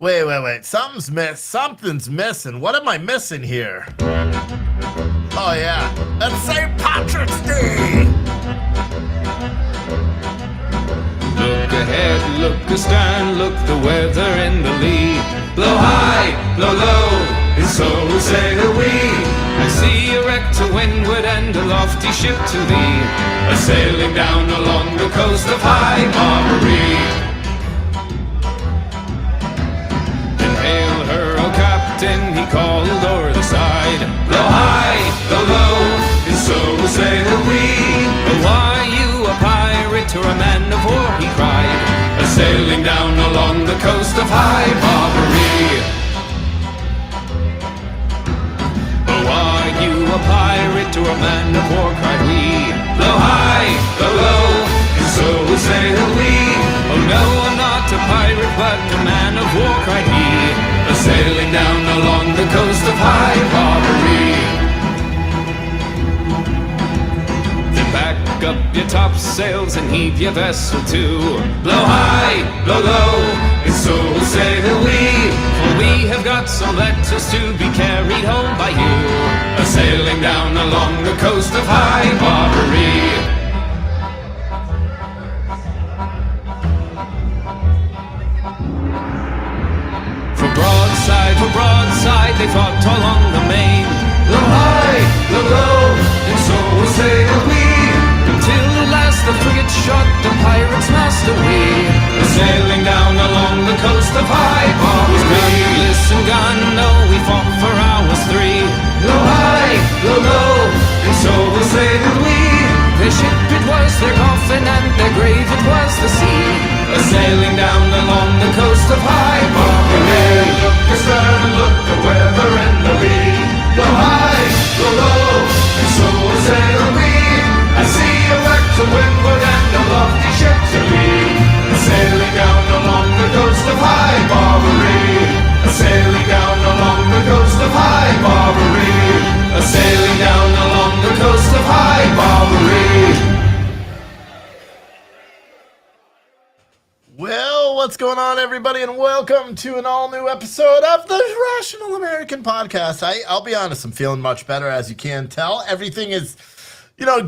Wait. Something's missing. What am I missing here? Oh, yeah. It's St. Patrick's Day! Look ahead, look astern, look the weather in the lee. Blow high, blow low, and so sail we. I see a wreck to windward and a lofty ship to lee, a sailing down along the coast of High Barbary. Then hail her, O captain, he called o'er the side. Blow high, blow low, and so sail we. But why you a pirate or a man of war, he cried, a sailing down along the coast of High Barbary. But why you a pirate or a man of war, cried we. Blow high, blow low, and so sail we. Oh no, I'm not a pirate, but a man of war, cried he, a sailing down along the coast of High Barbary. Back up your topsails and heave your vessel to. Blow high, blow low, and so sail we. For we have got some letters to be carried home by you, a sailing down along the coast of High Barbary. For broadside, they fought along the main. Blow high, blow low, and so sail we. Till at last the frigate shot the pirates' master we, sailing down along the coast of High Barbary. Listen, gun, no, we fought for hours three. Blow high, blow low, and so sailed we. Their ship it was, their coffin, and their grave it was the sea, sailing down along the coast of High Barbary. Look astern, look the weather and the lee. Blow high, blow low, and so sail we. I see a wreck to windward and a lofty ship to lee, sailing down along the coast of High Barbary, sailing down along the coast of High Barbary, sailing down along the coast of High Barbary. Well, what's going on, everybody, and welcome to an all-new episode of the Rational American Podcast. I'll be honest, I'm feeling much better, as you can tell. Everything is,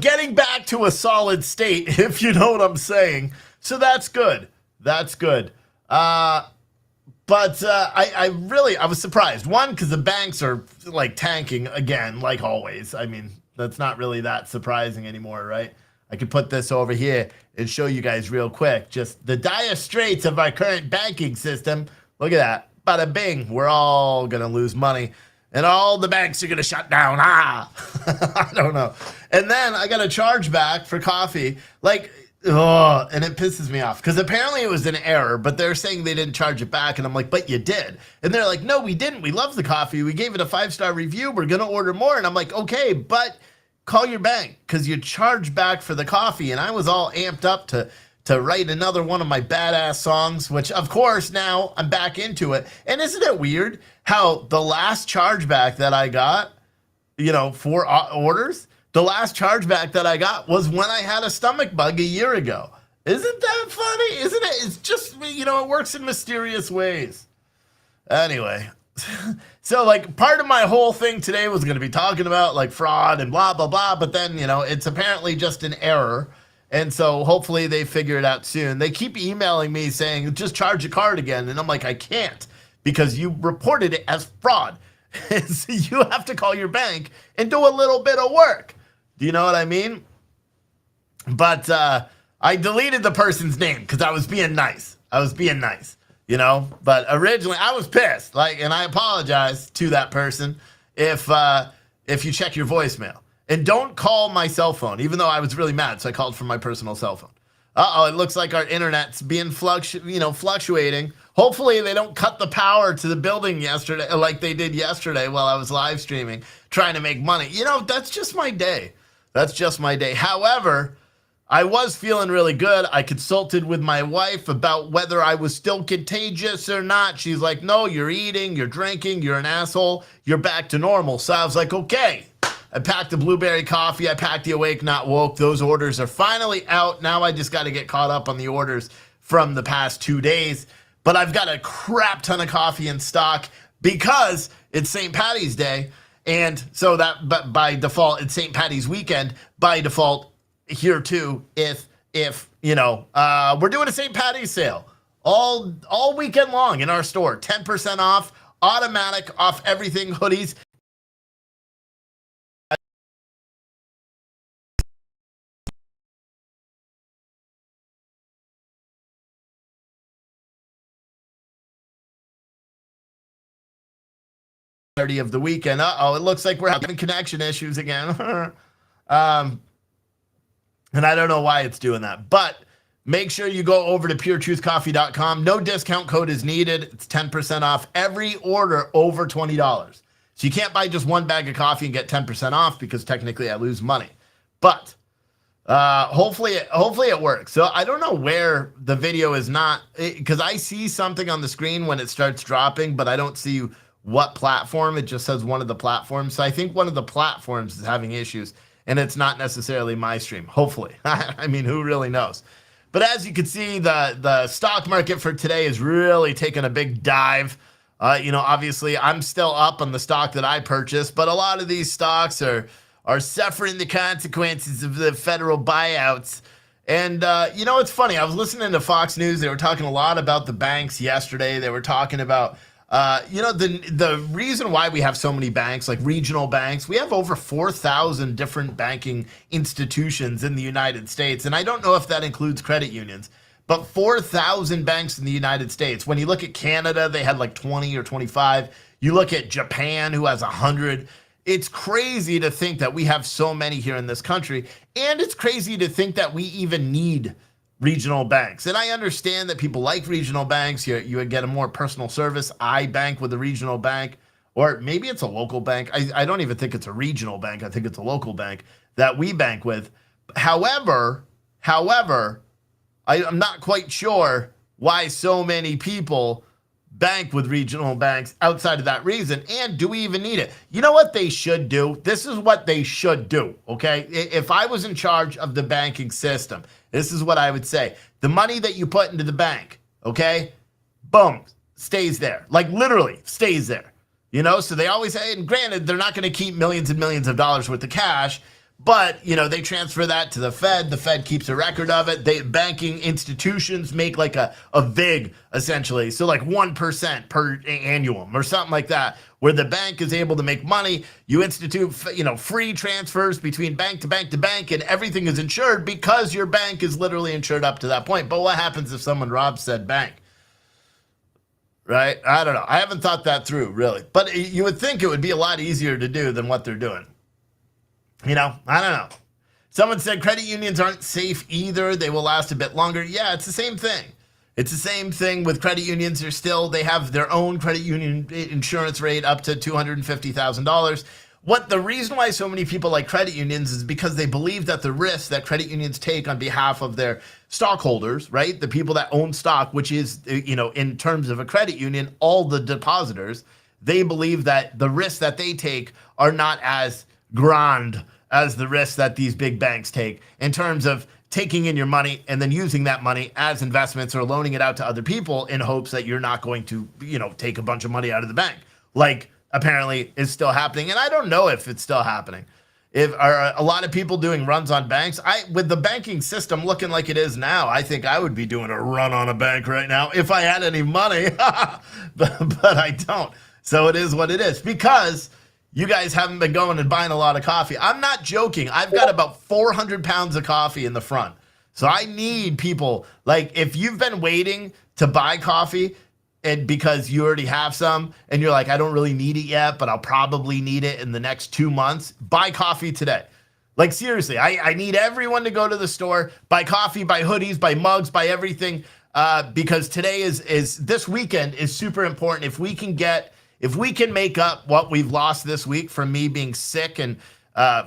getting back to a solid state, if you know what I'm saying. So that's good. That's good. I was surprised. One, because the banks are, tanking again, like always. I mean, that's not really that surprising anymore, right? I could put this over here and show you guys real quick. Just the dire straits of our current banking system. Look at that. Bada bing. We're all going to lose money. And all the banks are going to shut down. I don't know. And then I got a chargeback for coffee. And it pisses me off. Because apparently it was an error, but they're saying they didn't charge it back. And I'm like, but you did. And they're like, no, we didn't. We love the coffee. We gave it a 5-star review. We're going to order more. And I'm like, okay, but call your bank. Because you charged back for the coffee. And I was all amped up to write another one of my badass songs, which, of course, now I'm back into it. And isn't it weird how the last chargeback that I got, for orders, the last chargeback that I got was when I had a stomach bug a year ago. Isn't that funny? Isn't it? It's just, it works in mysterious ways. Anyway, so part of my whole thing today was going to be talking about fraud and blah, blah, blah. But then, it's apparently just an error. And so hopefully they figure it out soon. They keep emailing me saying, just charge a card again. And I'm like, I can't, because you reported it as fraud. So you have to call your bank and do a little bit of work. Do you know what I mean? But I deleted the person's name because I was being nice. But originally I was pissed. And I apologize to that person if you check your voicemail. And don't call my cell phone, even though I was really mad, so I called from my personal cell phone. It looks like our internet's being fluctuating. Hopefully they don't cut the power to the building yesterday, like they did yesterday while I was live streaming, trying to make money. That's just my day. However, I was feeling really good. I consulted with my wife about whether I was still contagious or not. She's like, no, you're eating, you're drinking, you're an asshole, you're back to normal. So I was like, okay. I packed the blueberry coffee. I packed the Awake Not Woke. Those orders are finally out. Now I just got to get caught up on the orders from the past 2 days. but I've got a crap ton of coffee in stock because it's St. Patty's Day. And so that, but by default, it's St. Patty's weekend. By default, here too, if you know, we're doing a St. Patty's sale all weekend long in our store, 10% off, automatic off everything, hoodies. Of the weekend. Uh-oh, it looks like we're having connection issues again. And I don't know why it's doing that, but make sure you go over to puretruthcoffee.com. No discount code is needed. It's 10% off every order over $20. So you can't buy just one bag of coffee and get 10% off because technically I lose money. But hopefully it works. So I don't know where the video is not, because I see something on the screen when it starts dropping, but I don't see what platform. It just says one of the platforms. So I think one of the platforms is having issues, and it's not necessarily my stream. Hopefully. I mean, who really knows? But as you can see, the stock market for today is really taking a big dive. You know, obviously I'm still up on the stock that I purchased, but a lot of these stocks are suffering the consequences of the federal buyouts. And, you know, it's funny. I was listening to Fox News. They were talking a lot about the banks yesterday. They were talking about, you know, the reason why we have so many banks, like regional banks, we have over 4,000 different banking institutions in the United States. And I don't know if that includes credit unions, but 4,000 banks in the United States. When you look at Canada, they had like 20 or 25. You look at Japan, who has 100. It's crazy to think that we have so many here in this country. And it's crazy to think that we even need regional banks. And I understand that people like regional banks. You would get a more personal service. I bank with a regional bank, or maybe it's a local bank. I don't even think it's a regional bank. I think it's a local bank that we bank with. However, I'm not quite sure why so many people bank with regional banks outside of that reason. And do we even need it? You know what they should do? This is what they should do, okay? If I was in charge of the banking system, this is what I would say. The money that you put into the bank, okay, boom, stays there. Like literally stays there. You know, so they always say, and granted, they're not going to keep millions and millions of dollars worth of cash, but, you know, they transfer that to the Fed. The Fed keeps a record of it. Banking institutions make like a VIG, essentially. So like 1% per annum or something like that, where the bank is able to make money. You institute, you know, free transfers between bank to bank to bank, and everything is insured because your bank is literally insured up to that point. But what happens if someone robs said bank? Right? I don't know. I haven't thought that through, really. But you would think it would be a lot easier to do than what they're doing. You know, I don't know. Someone said credit unions aren't safe either. They will last a bit longer. Yeah, it's the same thing. It's the same thing with credit unions. They have their own credit union insurance rate up to $250,000. The reason why so many people like credit unions is because they believe that the risk that credit unions take on behalf of their stockholders, right? The people that own stock, which is, you know, in terms of a credit union, all the depositors, they believe that the risks that they take are not as grand as the risks that these big banks take in terms of taking in your money and then using that money as investments or loaning it out to other people in hopes that you're not going to, you know, take a bunch of money out of the bank, like apparently is still happening. And I don't know if it's still happening. If are a lot of people doing runs on banks, with the banking system looking like it is now, I think I would be doing a run on a bank right now if I had any money, but I don't. So it is what it is, because you guys haven't been going and buying a lot of coffee. I'm not joking. I've got about 400 pounds of coffee in the front. So I need people, like, if you've been waiting to buy coffee and because you already have some and you're like, I don't really need it yet, but I'll probably need it in the next 2 months, buy coffee today. Like, seriously, I need everyone to go to the store, buy coffee, buy hoodies, buy mugs, buy everything, because today is this weekend is super important. If we can make up what we've lost this week from me being sick and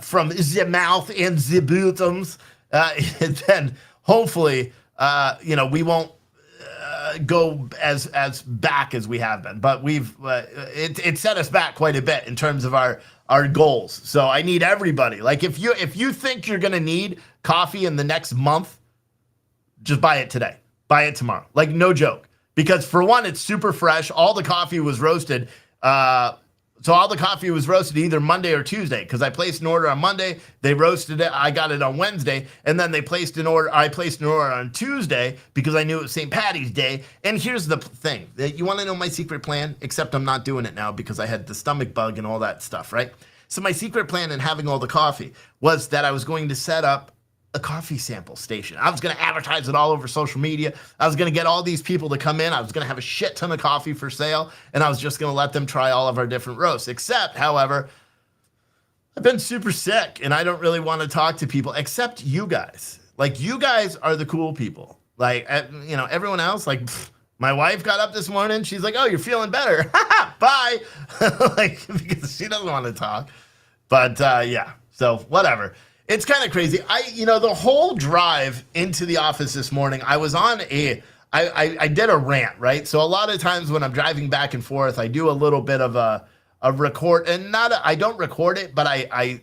from the mouth and the bottoms, then hopefully, you know, we won't go as back as we have been. But it set us back quite a bit in terms of our goals. So I need everybody. Like, if you think you're gonna need coffee in the next month, just buy it today. Buy it tomorrow. Like, no joke. because for one, it's super fresh. All the coffee was roasted. So all the coffee was roasted either Monday or Tuesday, because I placed an order on Monday, they roasted it, I got it on Wednesday, and then I placed an order on Tuesday because I knew it was St. Patty's Day. And here's the thing, you want to know my secret plan? Except I'm not doing it now because I had the stomach bug and all that stuff, right? So my secret plan in having all the coffee was that I was going to set up a coffee sample station. I was going to advertise it all over social media. I was going to get all these people to come in. I was going to have a shit ton of coffee for sale, and I was just going to let them try all of our different roasts. Except, however, I've been super sick, and I don't really want to talk to people except you guys. Like, you guys are the cool people. Like, you know, everyone else, like, my wife got up this morning. She's like, oh, you're feeling better. Bye. Like, because she doesn't want to talk. But, yeah, so whatever. It's kind of crazy. The whole drive into the office this morning, I was on I did a rant, right? So a lot of times when I'm driving back and forth, I do a little bit of a record, and I don't record it, but I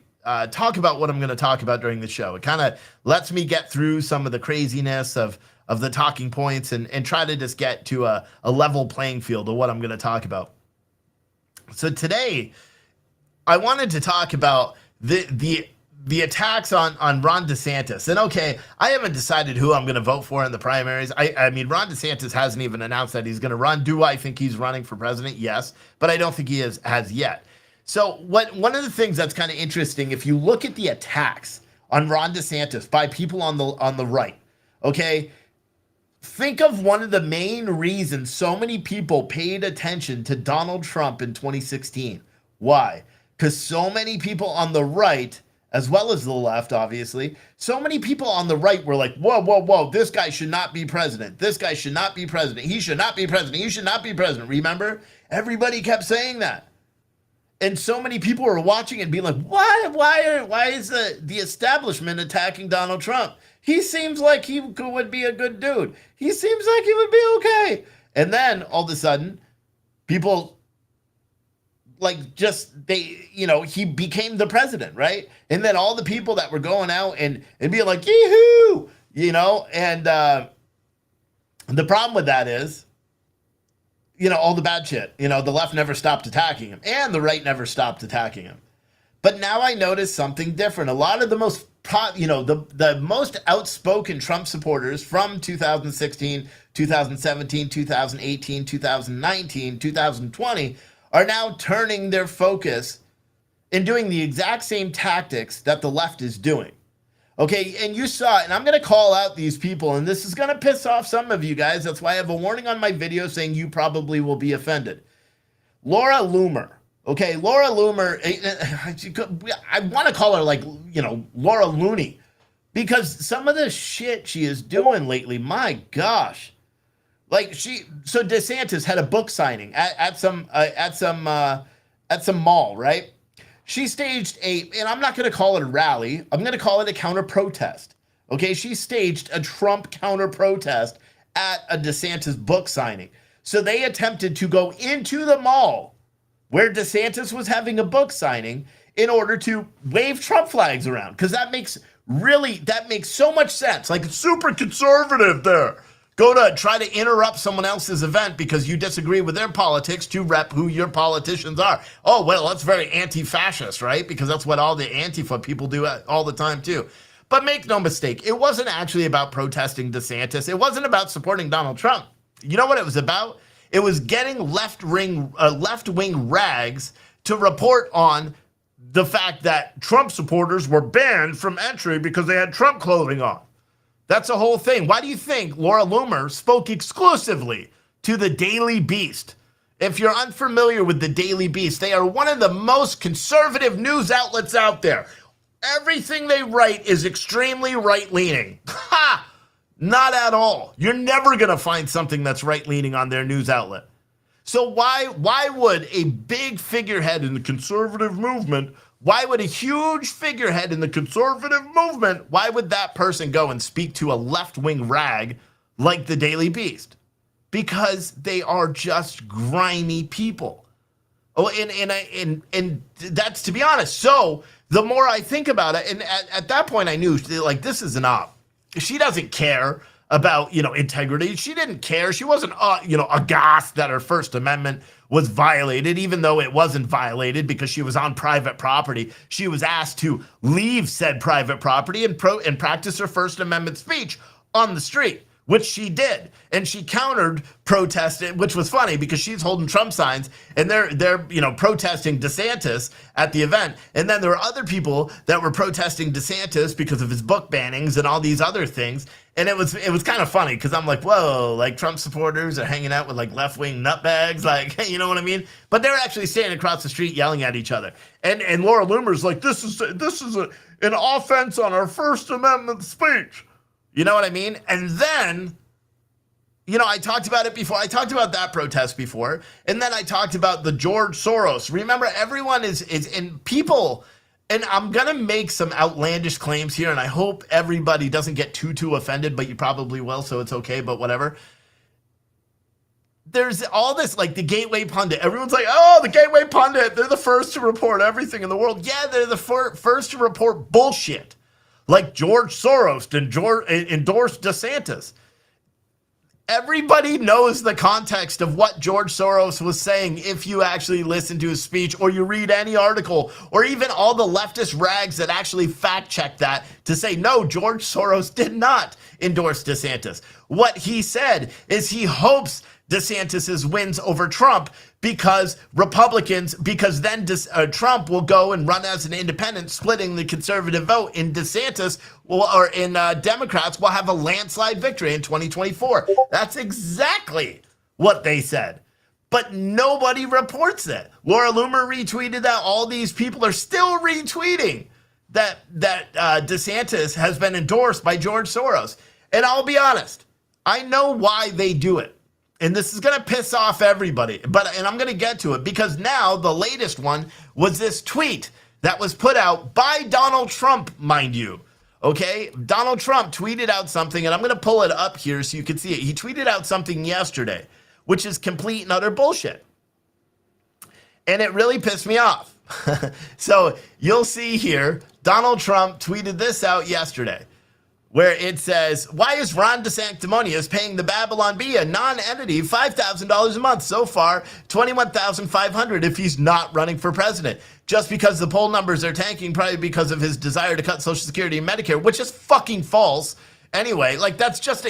talk about what I'm going to talk about during the show. It kind of lets me get through some of the craziness of the talking points and try to just get to a level playing field of what I'm going to talk about. So today, I wanted to talk about the attacks on Ron DeSantis. And okay, I haven't decided who I'm going to vote for in the primaries. I mean, Ron DeSantis hasn't even announced that he's going to run. Do I think he's running for president? Yes, but I don't think he has yet. So one of the things that's kind of interesting, if you look at the attacks on Ron DeSantis by people on the right, okay, think of one of the main reasons so many people paid attention to Donald Trump in 2016. Why? Because so many people on the right, as well as the left, obviously, so many people on the right were like, whoa, this guy should not be president. This guy should not be president. He should not be president. He should not be president. Remember? Everybody kept saying that. And so many people were watching and being like, why is the establishment attacking Donald Trump? He seems like he would be a good dude. He seems like he would be okay. And then all of a sudden, people he became the president, right? And then all the people that were going out and being like, yee-hoo, and the problem with that is, all the bad shit, the left never stopped attacking him and the right never stopped attacking him. But now I notice something different. A lot of the most, the most outspoken Trump supporters from 2016, 2017, 2018, 2019, 2020 are now turning their focus and doing the exact same tactics that the left is doing. Okay, and you saw it, and I'm going to call out these people, and this is going to piss off some of you guys. That's why I have a warning on my video saying you probably will be offended. Laura Loomer. Okay, Laura Loomer, I want to call her Laura Looney, because some of the shit she is doing lately, my gosh. So DeSantis had a book signing at some mall, right? She staged and I'm not going to call it a rally. I'm going to call it a counter protest. Okay, she staged a Trump counter protest at a DeSantis book signing. So they attempted to go into the mall where DeSantis was having a book signing in order to wave Trump flags around, because that makes so much sense. Like, it's super conservative there. Go to try to interrupt someone else's event because you disagree with their politics to rep who your politicians are. Oh, well, that's very anti-fascist, right? Because that's what all the Antifa people do all the time, too. But make no mistake, it wasn't actually about protesting DeSantis. It wasn't about supporting Donald Trump. You know what it was about? It was getting left-wing rags to report on the fact that Trump supporters were banned from entry because they had Trump clothing on. That's the whole thing. Why do you think Laura Loomer spoke exclusively to the Daily Beast? If you're unfamiliar with the Daily Beast, they are one of the most conservative news outlets out there. Everything they write is extremely right-leaning. Ha! Not at all. You're never going to find something that's right-leaning on their news outlet. So why would a big figurehead in the conservative movement, why would a huge figurehead in the conservative movement, why would that person go and speak to a left-wing rag like the Daily Beast? Because they are just grimy people. Oh, and that's, to be honest. So the more I think about it, and at that point I knew, like, this is an op. She doesn't care about, integrity. She didn't care. She wasn't, aghast that her First Amendment was violated, even though it wasn't violated because she was on private property. She was asked to leave said private property and practice her First Amendment speech on the street, which she did. And she countered protesting, which was funny because she's holding Trump signs and they're protesting DeSantis at the event. And then there were other people that were protesting DeSantis because of his book bannings and all these other things. And it was kind of funny because I'm like, whoa, like Trump supporters are hanging out with like left-wing nutbags, like, you know what I mean? But they're actually standing across the street yelling at each other. And Laura Loomer's like, this is an offense on our First Amendment speech. You know what I mean? And then, I talked about it before. I talked about that protest before. And then I talked about the George Soros. Remember, everyone is in people. And I'm going to make some outlandish claims here. And I hope everybody doesn't get too offended, but you probably will. So it's okay, but whatever. There's all this, like the Gateway Pundit. Everyone's like, oh, the Gateway Pundit. They're the first to report everything in the world. Yeah, they're the first to report bullshit. Like George Soros endorsed DeSantis. Everybody knows the context of what George Soros was saying if you actually listen to his speech or you read any article or even all the leftist rags that actually fact check that to say, no, George Soros did not endorse DeSantis. What he said is he hopes DeSantis wins over Trump because then Trump will go and run as an independent, splitting the conservative vote, and DeSantis Democrats will have a landslide victory in 2024. That's exactly what they said. But nobody reports it. Laura Loomer retweeted that. All these people are still retweeting that DeSantis has been endorsed by George Soros. And I'll be honest, I know why they do it. And this is going to piss off everybody, and I'm going to get to it because now the latest one was this tweet that was put out by Donald Trump, mind you. Okay, Donald Trump tweeted out something, and I'm going to pull it up here so you can see it. He tweeted out something yesterday, which is complete and utter bullshit. And it really pissed me off. So you'll see here, Donald Trump tweeted this out yesterday, where it says, why is Ron DeSanctimonious paying the Babylon Bee, a non-entity, $5,000 a month so far, $21,500 if he's not running for president? Just because the poll numbers are tanking, probably because of his desire to cut Social Security and Medicare, which is fucking false. Anyway, like that's just,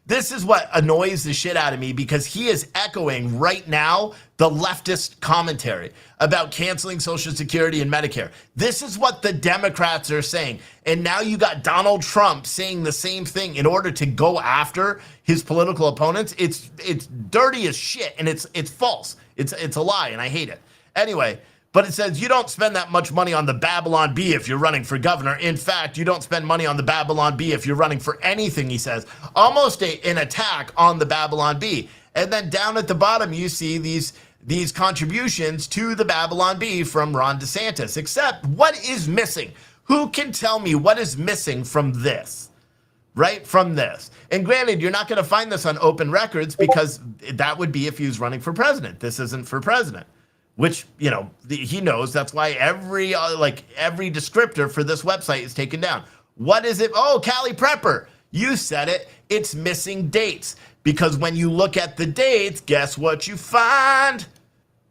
this is what annoys the shit out of me because he is echoing right now the leftist commentary about canceling Social Security and Medicare. This is what the Democrats are saying. And now you got Donald Trump saying the same thing in order to go after his political opponents. It's dirty as shit and it's false. It's a lie and I hate it. Anyway, but it says you don't spend that much money on the Babylon Bee if you're running for governor. In fact, you don't spend money on the Babylon Bee if you're running for anything, he says. Almost an attack on the Babylon Bee. And then down at the bottom, you see these contributions to the Babylon Bee from Ron DeSantis. Except, what is missing? Who can tell me what is missing from this? Right? From this. And granted, you're not going to find this on open records because that would be if he was running for president. This isn't for president. Which, he knows. That's why every descriptor for this website is taken down. What is it? Oh, Callie Prepper. You said it. It's missing dates. Because when you look at the dates, guess what you find?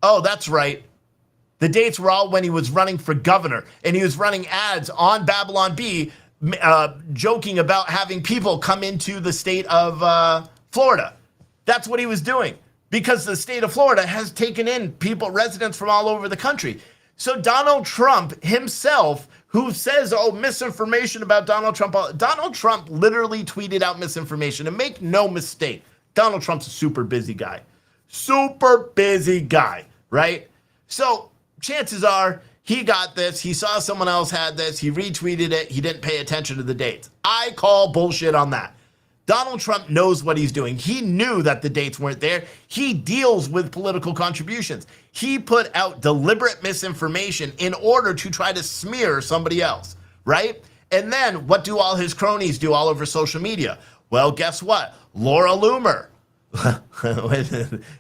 Oh, that's right. The dates were all when he was running for governor. And he was running ads on Babylon Bee, joking about having people come into the state of Florida. That's what he was doing. Because the state of Florida has taken in residents from all over the country. So Donald Trump himself, who says, misinformation about Donald Trump literally tweeted out misinformation. And make no mistake, Donald Trump's a super busy guy. Super busy guy, right? So chances are he got this. He saw someone else had this. He retweeted it. He didn't pay attention to the dates. I call bullshit on that. Donald Trump knows what he's doing. He knew that the dates weren't there. He deals with political contributions. He put out deliberate misinformation in order to try to smear somebody else, right? And then what do all his cronies do all over social media? Well, guess what? Laura Loomer.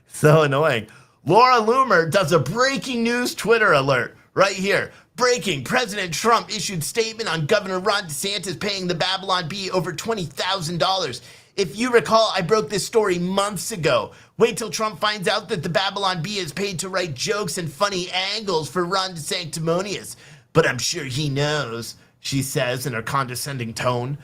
So annoying. Laura Loomer does a breaking news Twitter alert, right here. Breaking, President Trump issued statement on Governor Ron DeSantis paying the Babylon Bee over $20,000. If you recall, I broke this story months ago. Wait till Trump finds out that the Babylon Bee is paid to write jokes and funny angles for Ron DeSanctimonious. But I'm sure he knows, she says in her condescending tone.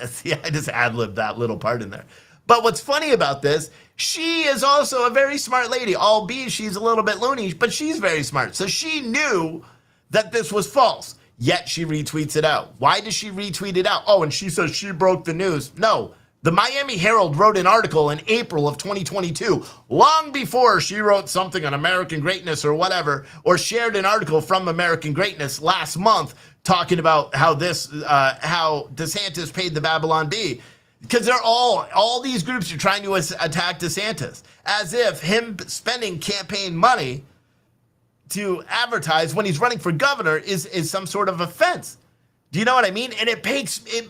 See, I just ad-libbed that little part in there. But what's funny about this, she is also a very smart lady, albeit she's a little bit loony, but she's very smart. So she knew that this was false, yet she retweets it out. Why does she retweet it out? Oh, and she says she broke the news. No, the Miami Herald wrote an article in April of 2022, long before she wrote something on American Greatness or whatever, or shared an article from American Greatness last month talking about how DeSantis paid the Babylon Bee. Because they're all these groups are trying to attack DeSantis, as if him spending campaign money to advertise when he's running for governor is some sort of offense. Do you know what I mean? And it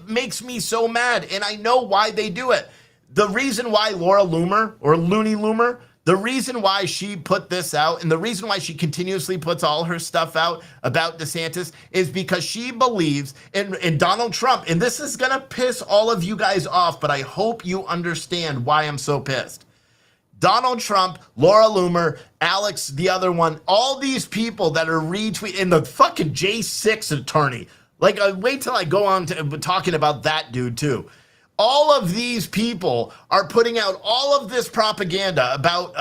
makes me so mad, and I know why they do it. The reason why Laura Loomer, or Looney Loomer, the reason why she put this out, and the reason why she continuously puts all her stuff out about DeSantis, is because she believes in Donald Trump. And this is going to piss all of you guys off, but I hope you understand why I'm so pissed. Donald Trump, Laura Loomer, Alex, the other one, all these people that are retweeting, and the fucking J6 attorney. Like, wait till I go on to talking about that dude too. All of these people are putting out all of this propaganda about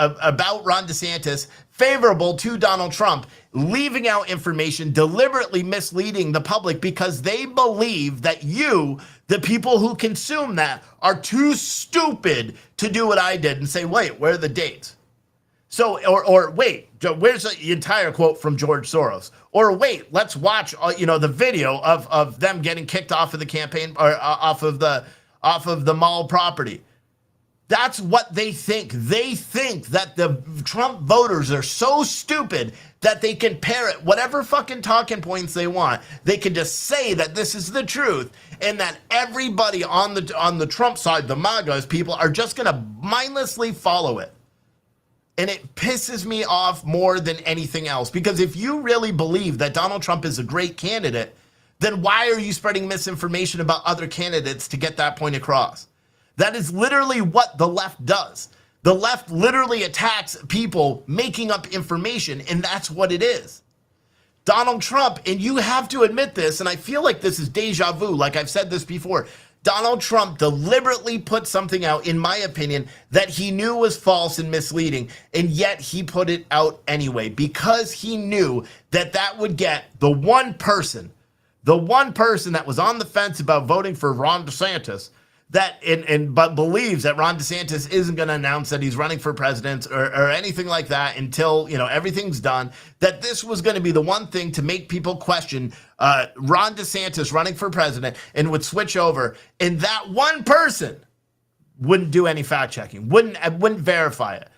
Ron DeSantis favorable to Donald Trump, leaving out information, deliberately misleading the public because they believe that you, the people who consume that, are too stupid to do what I did and say, wait, where are the dates? So, or wait, where's the entire quote from George Soros? Or wait, let's watch, the video of them getting kicked off of the campaign, or off of the mall property. That's what they think. They think that the Trump voters are so stupid that they can parrot whatever fucking talking points they want. They can just say that this is the truth, and that everybody on the Trump side, the MAGAs people, are just gonna mindlessly follow it. And it pisses me off more than anything else, because if you really believe that Donald Trump is a great candidate, then why are you spreading misinformation about other candidates to get that point across? That is literally what the left does. The left literally attacks people making up information, and that's what it is. Donald Trump, and you have to admit this, and I feel like this is deja vu, like I've said this before, Donald Trump deliberately put something out, in my opinion, that he knew was false and misleading, and yet he put it out anyway, because he knew that that would get the one person that was on the fence about voting for Ron DeSantis, but believes that Ron DeSantis isn't going to announce that he's running for president or anything like that until everything's done, that this was going to be the one thing to make people question Ron DeSantis running for president, and would switch over, and that one person wouldn't do any fact checking, wouldn't verify it.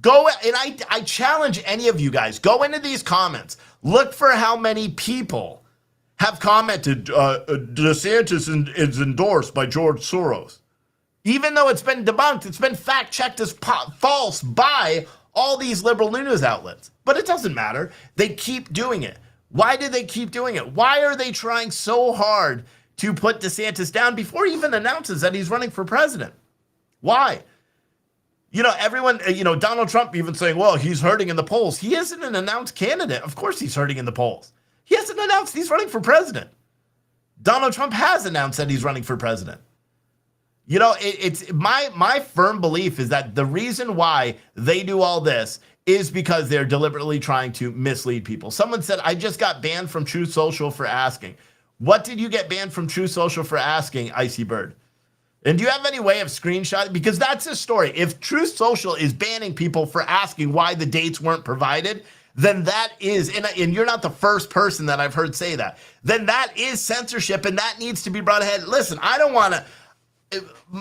Go, and I challenge any of you guys, go into these comments, look for how many people have commented DeSantis is endorsed by George Soros. Even though it's been debunked, it's been fact-checked as false by all these liberal news outlets. But it doesn't matter. They keep doing it. Why do they keep doing it? Why are they trying so hard to put DeSantis down before he even announces that he's running for president? Why? Everyone, Donald Trump even saying, well, he's hurting in the polls. He isn't an announced candidate. Of course he's hurting in the polls. He hasn't announced he's running for president. Donald Trump has announced that he's running for president. It's my firm belief is that the reason why they do all this is because they're deliberately trying to mislead people. Someone said, I just got banned from Truth Social for asking. What did you get banned from Truth Social for asking, Icy Bird? And do you have any way of screenshotting? Because that's the story. If Truth Social is banning people for asking why the dates weren't provided, then that is, and you're not the first person that I've heard say that, then that is censorship, and that needs to be brought ahead. Listen, I don't want to,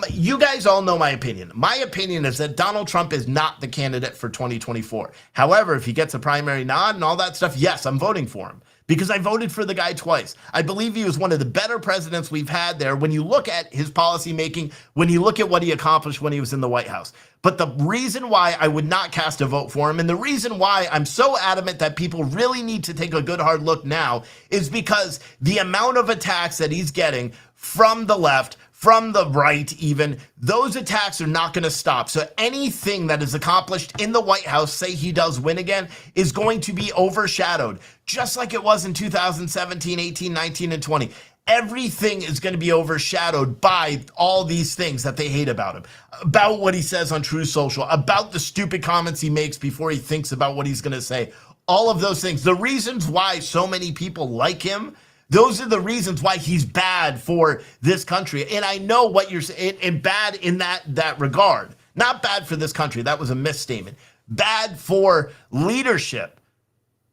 you guys all know my opinion. My opinion is that Donald Trump is not the candidate for 2024. However, if he gets a primary nod and all that stuff, yes, I'm voting for him. because I voted for the guy twice. I believe he was one of the better presidents we've had there when you look at his policy making, when you look at what he accomplished when he was in the White House. But the reason why I would not cast a vote for him, and the reason why I'm so adamant that people really need to take a good hard look now, is because the amount of attacks that he's getting from the left, from the right even, those attacks are not going to stop. So anything that is accomplished in the White House, say he does win again, is going to be overshadowed, just like it was in 2017, 18, 19, and 20. Everything is going to be overshadowed by all these things that they hate about him, about what he says on True Social, about the stupid comments he makes before he thinks about what he's going to say. All of those things. The reasons why so many people like him, those are the reasons why he's bad for this country. And I know what you're saying, and bad in that regard. Not bad for this country. That was a misstatement. Bad for leadership.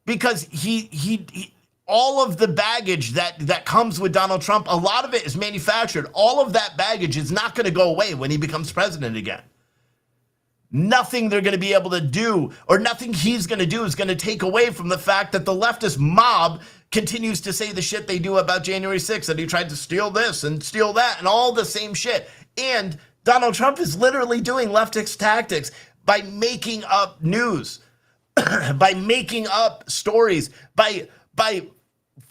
Because he all of the baggage that comes with Donald Trump, a lot of it is manufactured. All of that baggage is not going to go away when he becomes president again. Nothing they're going to be able to do, or nothing he's going to do, is going to take away from the fact that the leftist mob continues to say the shit they do about January 6th, that he tried to steal this and steal that and all the same shit. And Donald Trump is literally doing leftist tactics by making up news, by making up stories, by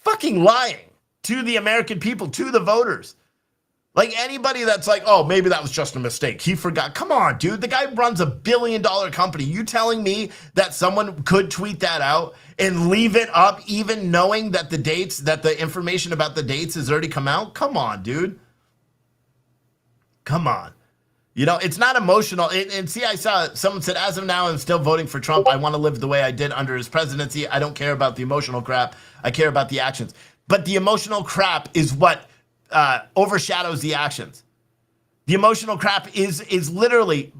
fucking lying to the American people, to the voters. Like anybody that's like, oh, maybe that was just a mistake, he forgot. Come on, dude. The guy runs $1 billion company. You telling me that someone could tweet that out and leave it up even knowing that the information about the dates has already come out? Come on, dude. Come on. You know, it's not emotional. And see, I saw someone said, as of now, I'm still voting for Trump. I want to live the way I did under his presidency. I don't care about the emotional crap. I care about the actions. But the emotional crap is what overshadows the actions. The emotional crap is literally,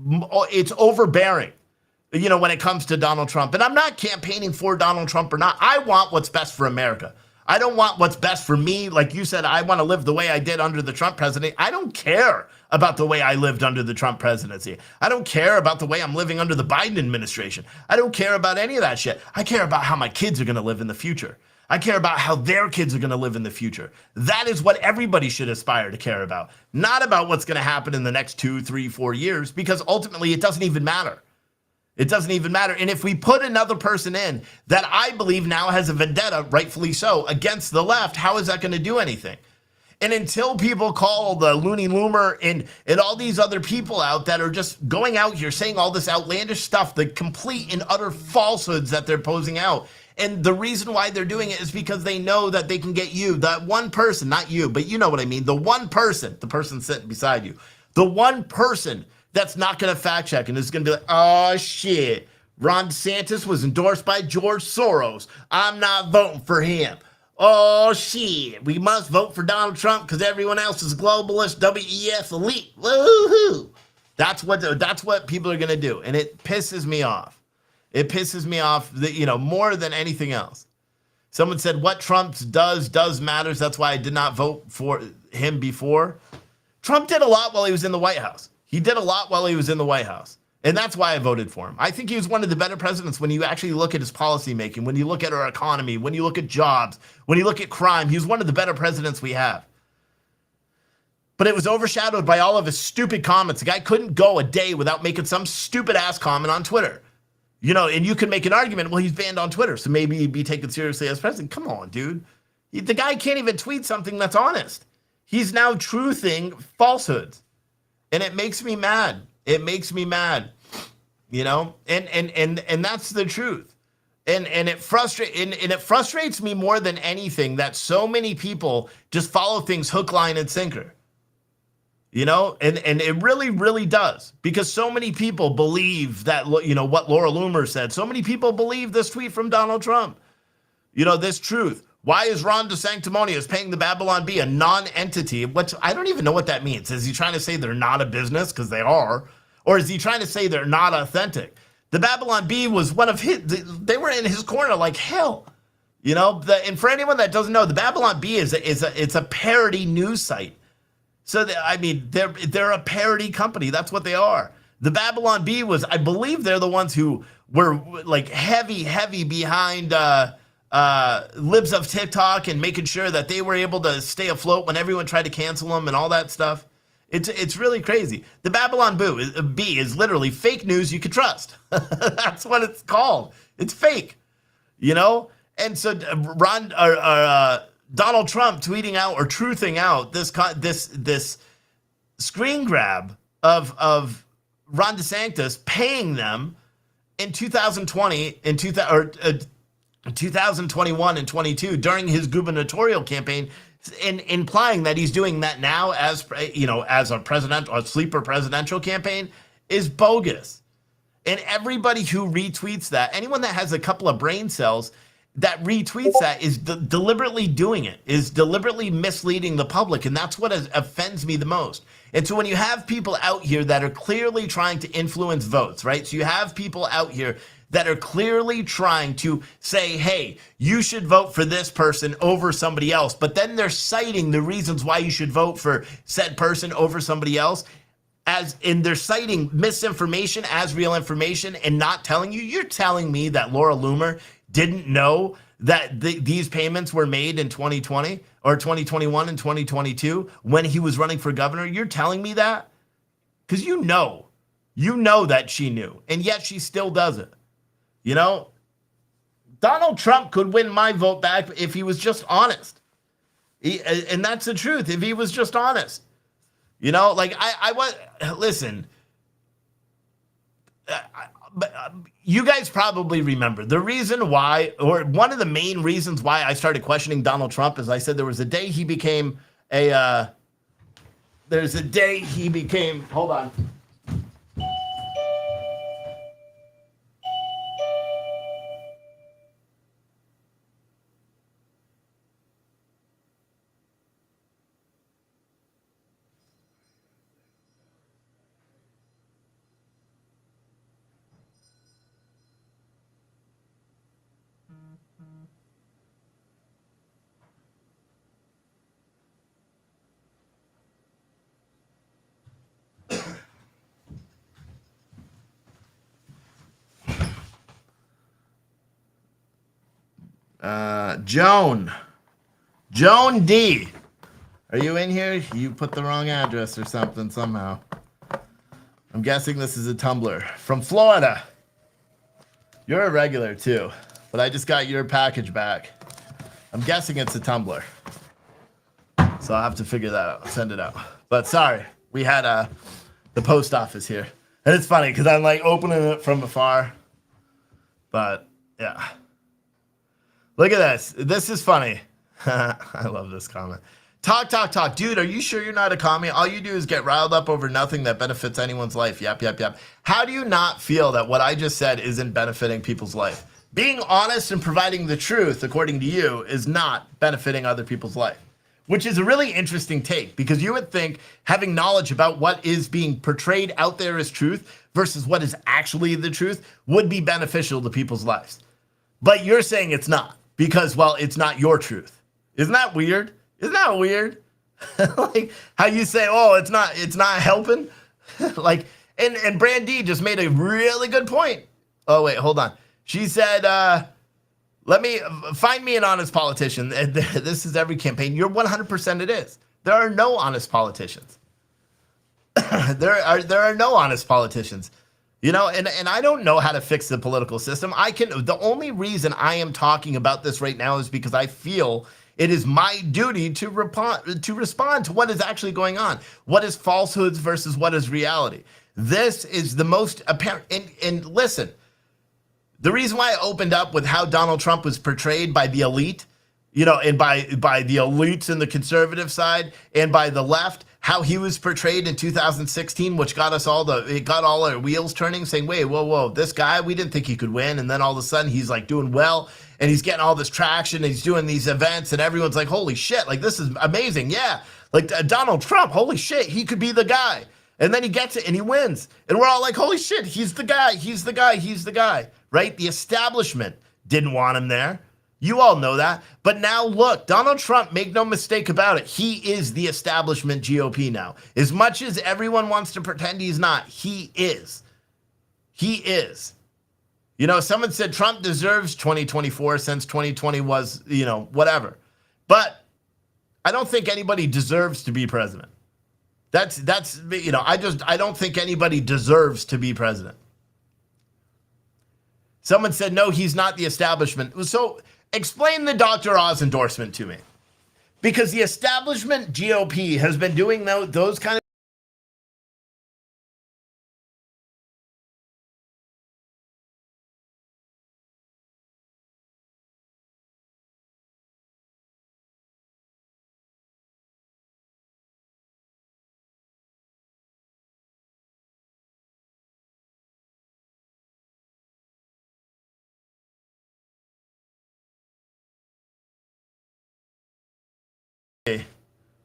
it's overbearing, you know, when it comes to Donald Trump. And I'm not campaigning for Donald Trump or not. I want what's best for America. I don't want what's best for me. Like you said, I want to live the way I did under the Trump presidency. I don't care about the way I lived under the Trump presidency. I don't care about the way I'm living under the Biden administration. I don't care about any of that shit. I care about how my kids are going to live in the future. I care about how their kids are going to live in the future. That is what everybody should aspire to care about. Not about what's going to happen in the next 2, 3, 4 years, because ultimately it doesn't even matter. It doesn't even matter. And if we put another person in that I believe now has a vendetta, rightfully so, against the left, how is that going to do anything? And until people call the Looney Loomer and all these other people out that are just going out here saying all this outlandish stuff, the complete and utter falsehoods that they're posing out. And the reason why they're doing it is because they know that they can get you, that one person, not you, but you know what I mean, the one person, the person sitting beside you, the one person that's not going to fact check and is going to be like, oh shit, Ron DeSantis was endorsed by George Soros. I'm not voting for him. Oh shit, we must vote for Donald Trump because everyone else is globalist, WEF elite. Woohoo! That's what people are going to do, and it pisses me off. It pisses me off that, you know, more than anything else. Someone said what Trump does matters. That's why I did not vote for him before. Trump did a lot while he was in the White House. He did a lot while he was in the White House. And that's why I voted for him. I think he was one of the better presidents when you actually look at his policy making, when you look at our economy, when you look at jobs, when you look at crime. He's one of the better presidents we have. But it was overshadowed by all of his stupid comments. The guy couldn't go a day without making some stupid ass comment on Twitter. You know, and you can make an argument, well, he's banned on Twitter, so maybe he'd be taken seriously as president. Come on, dude. The guy can't even tweet something that's honest. He's now truthing falsehoods. And it makes me mad. It makes me mad, you know, and that's the truth. And it frustrates me more than anything that so many people just follow things hook, line, and sinker, you know, and it really, really does, because so many people believe that, you know, what Laura Loomer said. So many people believe this tweet from Donald Trump, you know, this truth. Why is Ron DeSanctimonious paying the Babylon Bee a non-entity? I don't even know what that means. Is he trying to say they're not a business? Because they are. Or is he trying to say they're not authentic? The Babylon Bee was one of his, they were in his corner like hell. You know, and for anyone that doesn't know, the Babylon Bee it's a parody news site. So, I mean, they're a parody company. That's what they are. The Babylon Bee was, I believe they're the ones who were like heavy behind libs of TikTok and making sure that they were able to stay afloat when everyone tried to cancel them and all that stuff. It's really crazy. The Babylon Bee is literally fake news you could trust. That's what it's called. It's fake, you know? And so Donald Trump tweeting out or truthing out this screen grab of Ron DeSantis paying them in 2020 and 2021 and 22 during his gubernatorial campaign, implying that he's doing that now as a sleeper presidential campaign is bogus. And everybody who retweets that, anyone that has a couple of brain cells that retweets that is deliberately doing it, is deliberately misleading the public. And that's what offends me the most. And so when you have people out here that are clearly trying to influence votes, right? So you have people out here that are clearly trying to say, hey, you should vote for this person over somebody else. But then they're citing the reasons why you should vote for said person over somebody else. They're citing misinformation as real information and not telling you. You're telling me that Laura Loomer didn't know that these payments were made in 2020 or 2021 and 2022 when he was running for governor? You're telling me that? Because you know that she knew, and yet she still does it. You know, Donald Trump could win my vote back if he was just honest. And that's the truth, if he was just honest. You know, like listen, you guys probably remember the reason why, or one of the main reasons why I started questioning Donald Trump is I said there was a day he became hold on. Joan D. Are you in here? You put the wrong address or something somehow. I'm guessing this is a Tumblr from Florida. You're a regular too, but I just got your package back. I'm guessing it's a Tumblr. So I'll have to figure that out, send it out. But sorry, we had the post office here. And it's funny because I'm like opening it from afar. But yeah. Look at this. This is funny. I love this comment. Talk. Dude, are you sure you're not a commie? All you do is get riled up over nothing that benefits anyone's life. Yep. How do you not feel that what I just said isn't benefiting people's life? Being honest and providing the truth, according to you, is not benefiting other people's life. Which is a really interesting take, because you would think having knowledge about what is being portrayed out there as truth versus what is actually the truth would be beneficial to people's lives. But you're saying it's not, because, well, it's not your truth. Isn't that weird? Isn't that weird? Like how you say, oh, it's not helping. Like, and Brandy just made a really good point. Oh, wait, hold on. She said, find me an honest politician. This is every campaign. You're 100% it is. There are no honest politicians. There are no honest politicians. You know, and I don't know how to fix the political system. The only reason I am talking about this right now is because I feel it is my duty to respond to what is actually going on. What is falsehoods versus what is reality? This is the most apparent. And listen, the reason why I opened up with how Donald Trump was portrayed by the elite, you know, and by the elites in the conservative side and by the left, how he was portrayed in 2016, which got all our wheels turning, saying, wait, whoa, this guy, we didn't think he could win. And then all of a sudden he's like doing well and he's getting all this traction and he's doing these events and everyone's like, holy shit, like this is amazing. Yeah. Like Donald Trump, holy shit, he could be the guy. And then he gets it and he wins. And we're all like, holy shit, he's the guy, right? The establishment didn't want him there. You all know that. But now look, Donald Trump, make no mistake about it, he is the establishment GOP now. As much as everyone wants to pretend he's not, he is. He is. You know, someone said Trump deserves 2024 since 2020 was, you know, whatever. But I don't think anybody deserves to be president. That's you know, I don't think anybody deserves to be president. Someone said, no, he's not the establishment. So explain the Dr. Oz endorsement to me. Because the establishment GOP has been doing those kind of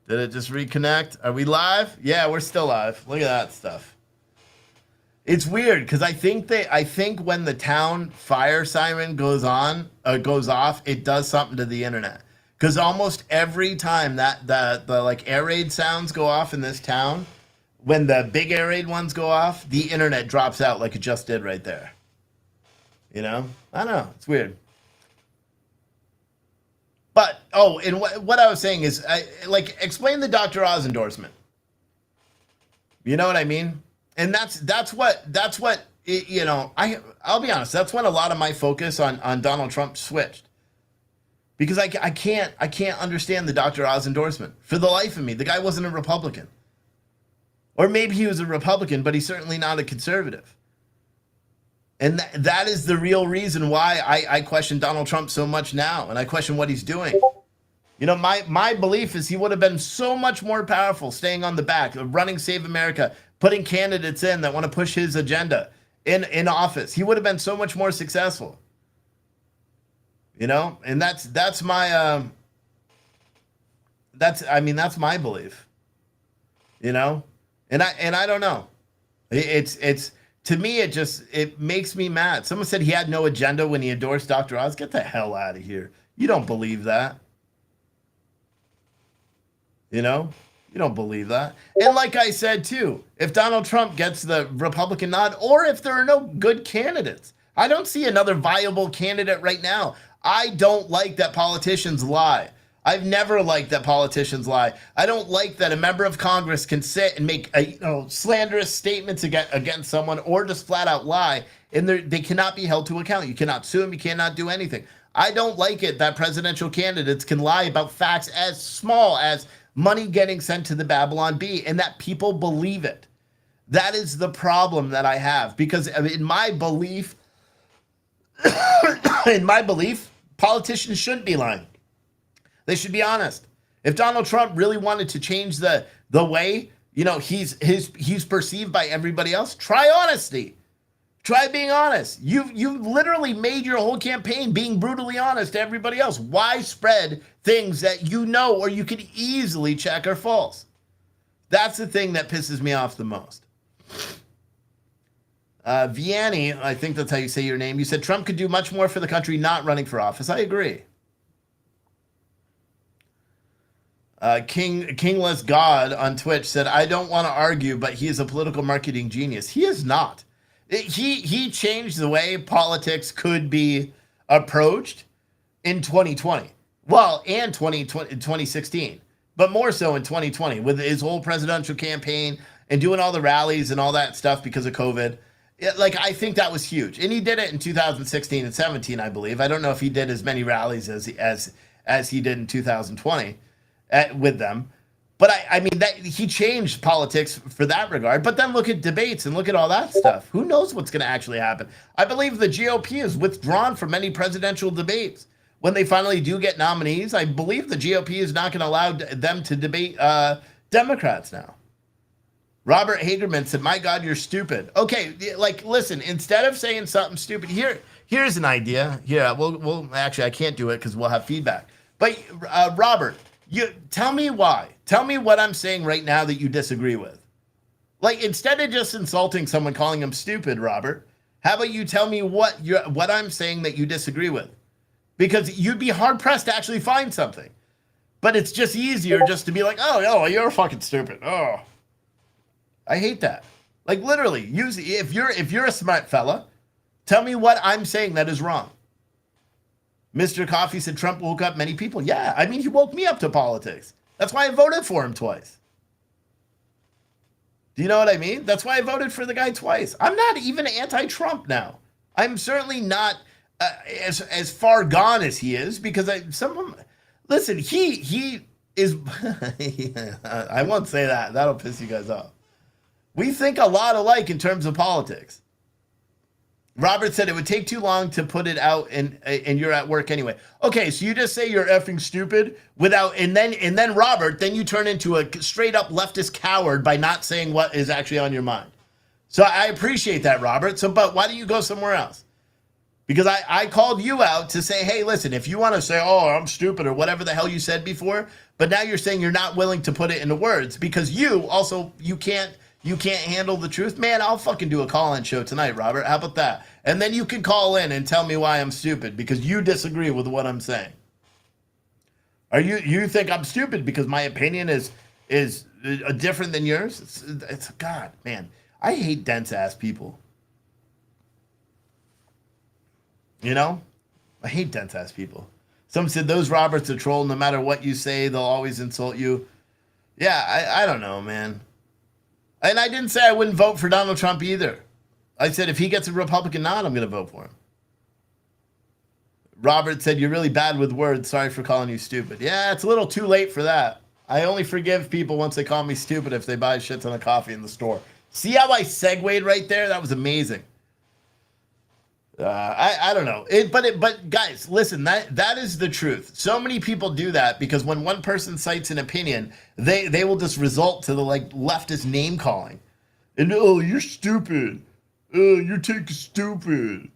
Did it just reconnect? Are we live? Yeah, we're still live. Look at that stuff. It's weird because I think when the town fire siren goes off, it does something to the internet. Because almost every time that the like air raid sounds go off in this town, when the big air raid ones go off, the internet drops out like it just did right there. You know? I don't know. It's weird. But, oh, and what I was saying is, explain the Dr. Oz endorsement. You know what I mean? And that's what you know, I'll be honest, that's when a lot of my focus on Donald Trump switched. Because I can't understand the Dr. Oz endorsement. For the life of me, the guy wasn't a Republican. Or maybe he was a Republican, but he's certainly not a conservative. And that is the real reason why I question Donald Trump so much now, and I question what he's doing. You know, my belief is he would have been so much more powerful staying on the back, running Save America, putting candidates in that want to push his agenda in office. He would have been so much more successful. You know, and that's my that's my belief. You know, and I don't know. It's to me, it makes me mad. Someone said he had no agenda when he endorsed Dr. Oz. Get the hell out of here. You don't believe that. You know? You don't believe that. And like I said, too, if Donald Trump gets the Republican nod, or if there are no good candidates, I don't see another viable candidate right now. I don't like that politicians lie. I've never liked that politicians lie. I don't like that a member of Congress can sit and make slanderous statements against someone or just flat out lie, and they cannot be held to account. You cannot sue them. You cannot do anything. I don't like it that presidential candidates can lie about facts as small as money getting sent to the Babylon Bee and that people believe it. That is the problem that I have, because in my belief, politicians shouldn't be lying. They should be honest. If Donald Trump really wanted to change the way, you know, he's perceived by everybody else, try honesty. Try being honest. You've literally made your whole campaign being brutally honest to everybody else. Why spread things that you know or you could easily check are false? That's the thing that pisses me off the most. Vianney, I think that's how you say your name. You said Trump could do much more for the country not running for office. I agree. Kingless God on Twitch said, I don't want to argue, but he is a political marketing genius. He is not. He changed the way politics could be approached in 2020. Well, and 2016, but more so in 2020 with his whole presidential campaign and doing all the rallies and all that stuff because of COVID. I think that was huge. And he did it in 2016 and 17, I believe. I don't know if he did as many rallies as he did in 2020. With them, but I mean that he changed politics for that regard. But then look at debates and look at all that stuff. Who knows what's going to actually happen? I believe the GOP is withdrawn from many presidential debates. When they finally do get nominees, I believe the GOP is not going to allow them to debate Democrats now. Robert Hagerman said, "My God, you're stupid." Okay, listen. Instead of saying something stupid, here's an idea. Yeah, we'll actually I can't do it because we'll have feedback. But Robert. You tell me why. Tell me what I'm saying right now that you disagree with. Instead of just insulting someone, calling them stupid, Robert, how about you tell me what I'm saying that you disagree with? Because you'd be hard pressed to actually find something. But it's just easier just to be like, oh, you're fucking stupid. Oh, I hate that. Literally, if you're a smart fella, Tell me what I'm saying that is wrong. Mr. Coffee said Trump woke up many people. Yeah, I mean, he woke me up to politics. That's why I voted for him twice. Do you know what I mean? That's why I voted for the guy twice. I'm not even anti-Trump now. I'm certainly not as far gone as he is, because listen, he is. I won't say that. That'll piss you guys off. We think a lot alike in terms of politics. Robert said it would take too long to put it out, and you're at work anyway. Okay, so you just say you're effing stupid without, and then Robert, then you turn into a straight up leftist coward by not saying what is actually on your mind. So I appreciate that, Robert. So, but why don't you go somewhere else? Because I called you out to say, hey, listen, if you want to say, oh, I'm stupid or whatever the hell you said before, but now you're saying you're not willing to put it into words because you can't handle the truth, man, I'll fucking do a call-in show tonight, Robert. How about that? And then you can call in and tell me why I'm stupid because you disagree with what I'm saying. Are you think I'm stupid because my opinion is different than yours? It's God, man. I hate dense-ass people. You know? I hate dense-ass people. Some said those Roberts are troll. No matter what you say, they'll always insult you. Yeah, I don't know, man. And I didn't say I wouldn't vote for Donald Trump either. I said if he gets a Republican nod, I'm going to vote for him. Robert said, you're really bad with words. Sorry for calling you stupid. Yeah, it's a little too late for that. I only forgive people once they call me stupid if they buy a shit ton of coffee in the store. See how I segued right there? That was amazing. I don't know. But guys, listen, that is the truth. So many people do that because when one person cites an opinion, they will just result to the like leftist name calling. And oh, you're stupid. Oh, you're taking stupid.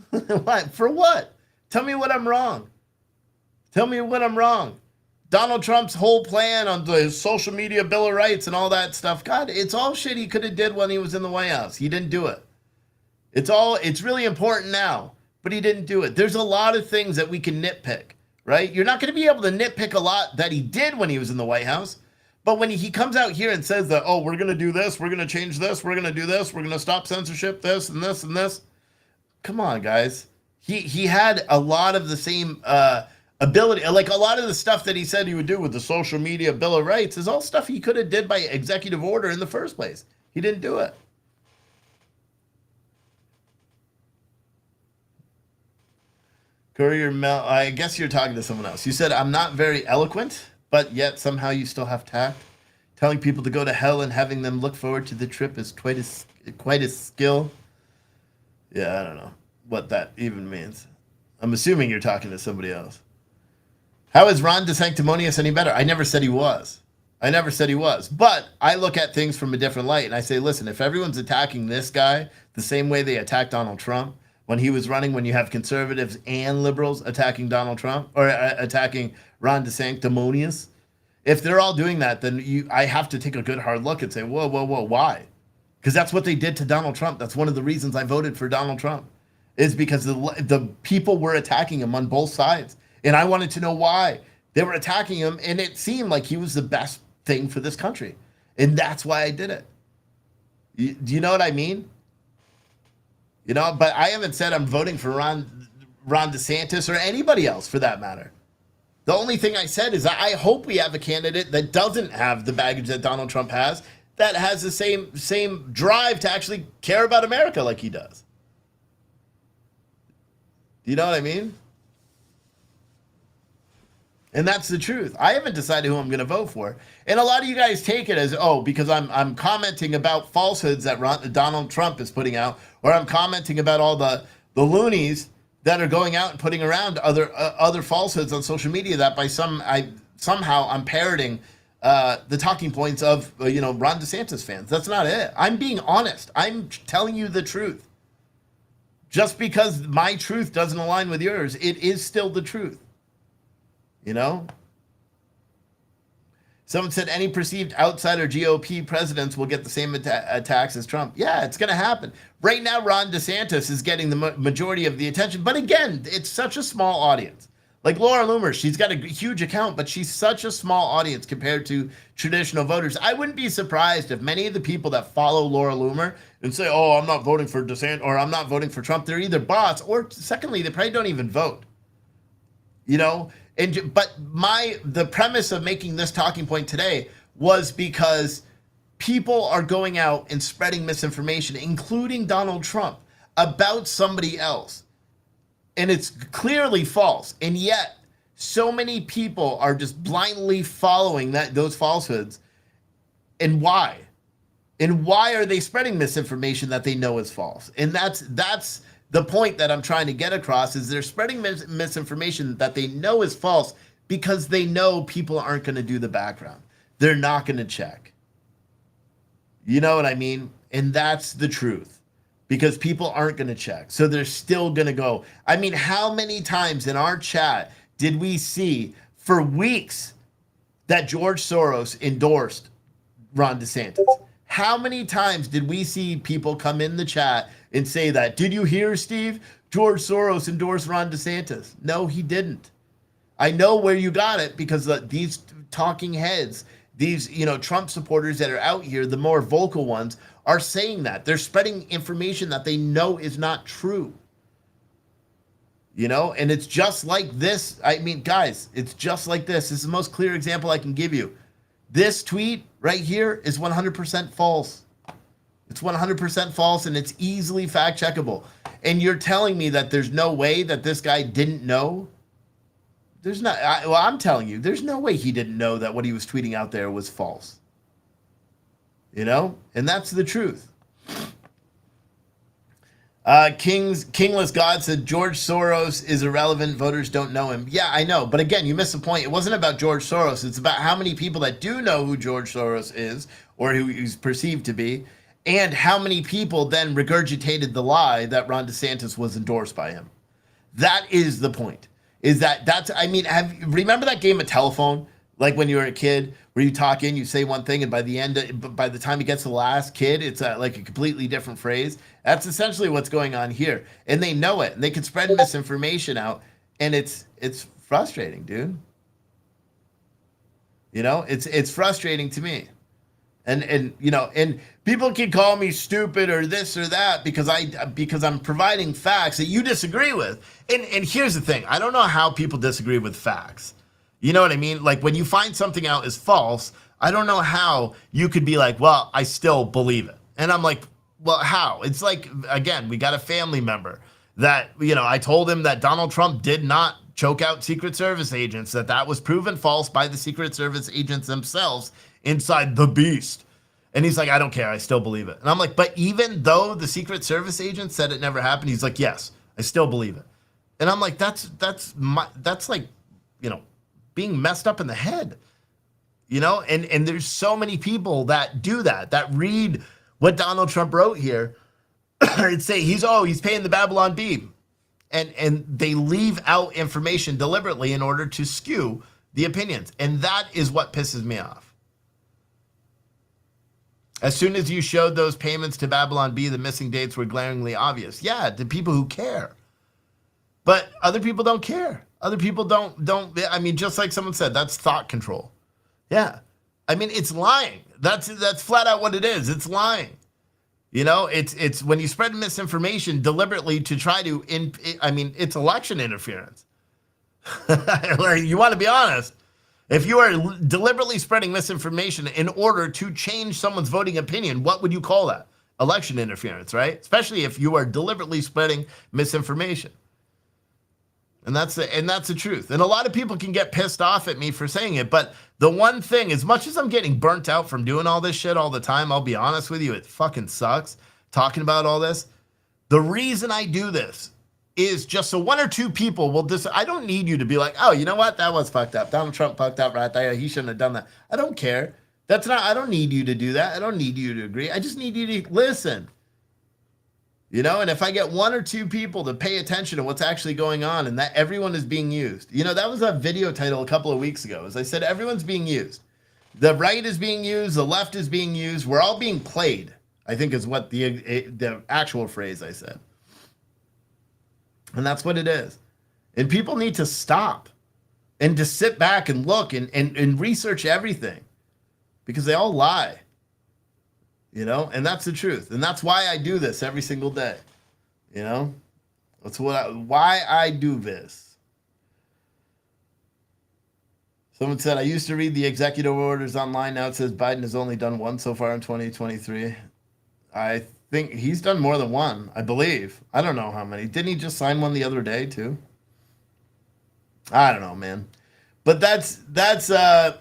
What? For what? Tell me what I'm wrong. Tell me what I'm wrong. Donald Trump's whole plan on the social media Bill of Rights and all that stuff. God, it's all shit he could have did when he was in the White House. He didn't do it. It's really important now, but he didn't do it. There's a lot of things that we can nitpick, right? You're not going to be able to nitpick a lot that he did when he was in the White House, but when he comes out here and says that, oh, we're going to do this, we're going to change this, we're going to do this, we're going to stop censorship, this and this and this. Come on, guys. He had a lot of the same ability, like a lot of the stuff that he said he would do with the social media Bill of Rights is all stuff he could have did by executive order in the first place. He didn't do it. Courier Mel, I guess you're talking to someone else. You said, I'm not very eloquent, but yet somehow you still have tact. Telling people to go to hell and having them look forward to the trip is quite a skill. Yeah, I don't know what that even means. I'm assuming you're talking to somebody else. How is Ron DeSanctimonious any better? I never said he was. But I look at things from a different light, and I say, listen, if everyone's attacking this guy the same way they attacked Donald Trump, when he was running, when you have conservatives and liberals attacking Donald Trump or attacking Ron DeSanctimonious, if they're all doing that, then I have to take a good hard look and say, whoa, why? Because that's what they did to Donald Trump. That's one of the reasons I voted for Donald Trump, is because the people were attacking him on both sides. And I wanted to know why they were attacking him. And it seemed like he was the best thing for this country. And that's why I did it. Do you know what I mean? You know, but I haven't said I'm voting for Ron DeSantis or anybody else for that matter. The only thing I said is I hope we have a candidate that doesn't have the baggage that Donald Trump has, that has the same drive to actually care about America like he does. Do you know what I mean? And that's the truth. I haven't decided who I'm going to vote for. And a lot of you guys take it as, oh, because I'm commenting about falsehoods that Donald Trump is putting out, or I'm commenting about all the loonies that are going out and putting around other falsehoods on social media that by somehow I'm parroting the talking points of Ron DeSantis fans. That's not it. I'm being honest. I'm telling you the truth. Just because my truth doesn't align with yours, it is still the truth. You know? Someone said any perceived outsider GOP presidents will get the same attacks as Trump. Yeah, it's going to happen. Right now, Ron DeSantis is getting the majority of the attention. But again, it's such a small audience. Like Laura Loomer, she's got a huge account, but she's such a small audience compared to traditional voters. I wouldn't be surprised if many of the people that follow Laura Loomer and say, oh, I'm not voting for DeSantis or I'm not voting for Trump, they're either bots or secondly, they probably don't even vote. You know, but the premise of making this talking point today was because people are going out and spreading misinformation, including Donald Trump, about somebody else. And it's clearly false. And yet, so many people are just blindly following those falsehoods. And why? And why are they spreading misinformation that they know is false? And that's the point that I'm trying to get across, is they're spreading misinformation that they know is false because they know people aren't going to do the background. They're not going to check. You know what I mean? And that's the truth. Because people aren't going to check. So they're still going to go. I mean, how many times in our chat did we see for weeks that George Soros endorsed Ron DeSantis? How many times did we see people come in the chat and say that? Did you hear, Steve? George Soros endorsed Ron DeSantis. No, he didn't. I know where you got it because these talking heads, these, Trump supporters that are out here, the more vocal ones, are saying that. They're spreading information that they know is not true. And it's just like this. I mean, guys, it's just like this. This is the most clear example I can give you. This tweet right here is 100% false. It's 100% false, and it's easily fact checkable. And you're telling me that there's no way that this guy didn't know? There's not. I'm telling you, there's no way he didn't know that what he was tweeting out there was false. And that's the truth. Kingless God said George Soros is irrelevant. Voters don't know him. Yeah, I know. But again, you missed the point. It wasn't about George Soros. It's about how many people that do know who George Soros is or who he's perceived to be, and how many people then regurgitated the lie that Ron DeSantis was endorsed by him. That is the point. Remember that game of telephone? Like when you were a kid, where you talk in, you say one thing, and by the time it gets to the last kid, it's like a completely different phrase. That's essentially what's going on here, and they know it, and they can spread misinformation out, and it's frustrating, dude. It's frustrating to me, and people can call me stupid or this or that because I'm providing facts that you disagree with, and here's the thing: I don't know how people disagree with facts. You know what I mean? Like when you find something out is false, I don't know how you could be like, well, I still believe it. And I'm like, well, how? It's like, again, we got a family member that, I told him that Donald Trump did not choke out Secret Service agents, that was proven false by the Secret Service agents themselves inside the beast. And he's like, I don't care. I still believe it. And I'm like, but even though the Secret Service agents said it never happened, he's like, yes, I still believe it. And I'm like, that's like, being messed up in the head, and there's so many people that do that read what Donald Trump wrote here and say he's paying the Babylon Bee, and they leave out information deliberately in order to skew the opinions, and that is what pisses me off. As soon as you showed those payments to Babylon Bee, the missing dates were glaringly obvious. Yeah, to people who care, but other people don't care. Other people don't, just like someone said, that's thought control. Yeah. It's lying. That's flat out what it is. It's lying. It's when you spread misinformation deliberately to try to, it's election interference. You want to be honest. If you are deliberately spreading misinformation in order to change someone's voting opinion, what would you call that? Election interference, right? Especially if you are deliberately spreading misinformation. And that's the truth. And a lot of people can get pissed off at me for saying it. But the one thing, as much as I'm getting burnt out from doing all this shit all the time, I'll be honest with you, it fucking sucks talking about all this. The reason I do this is just so one or two people will I don't need you to be like, oh, you know what? That was fucked up. Donald Trump fucked up right there. He shouldn't have done that. I don't care. I don't need you to do that. I don't need you to agree. I just need you to listen. And if I get one or two people to pay attention to what's actually going on and that everyone is being used, that was a video title a couple of weeks ago. As I said, everyone's being used. The right is being used. The left is being used. We're all being played, I think is what the actual phrase I said. And that's what it is. And people need to stop. and just sit back and look and research everything, because they all lie, you know, and that's the truth. And that's why I do this every single day, you know, that's why I do this. Someone said, I used to read the executive orders online. Now it says Biden has only done one so far in 2023. I think he's done more than one, I believe. I don't know how many. Didn't he just sign one the other day too? I don't know, man. But that's about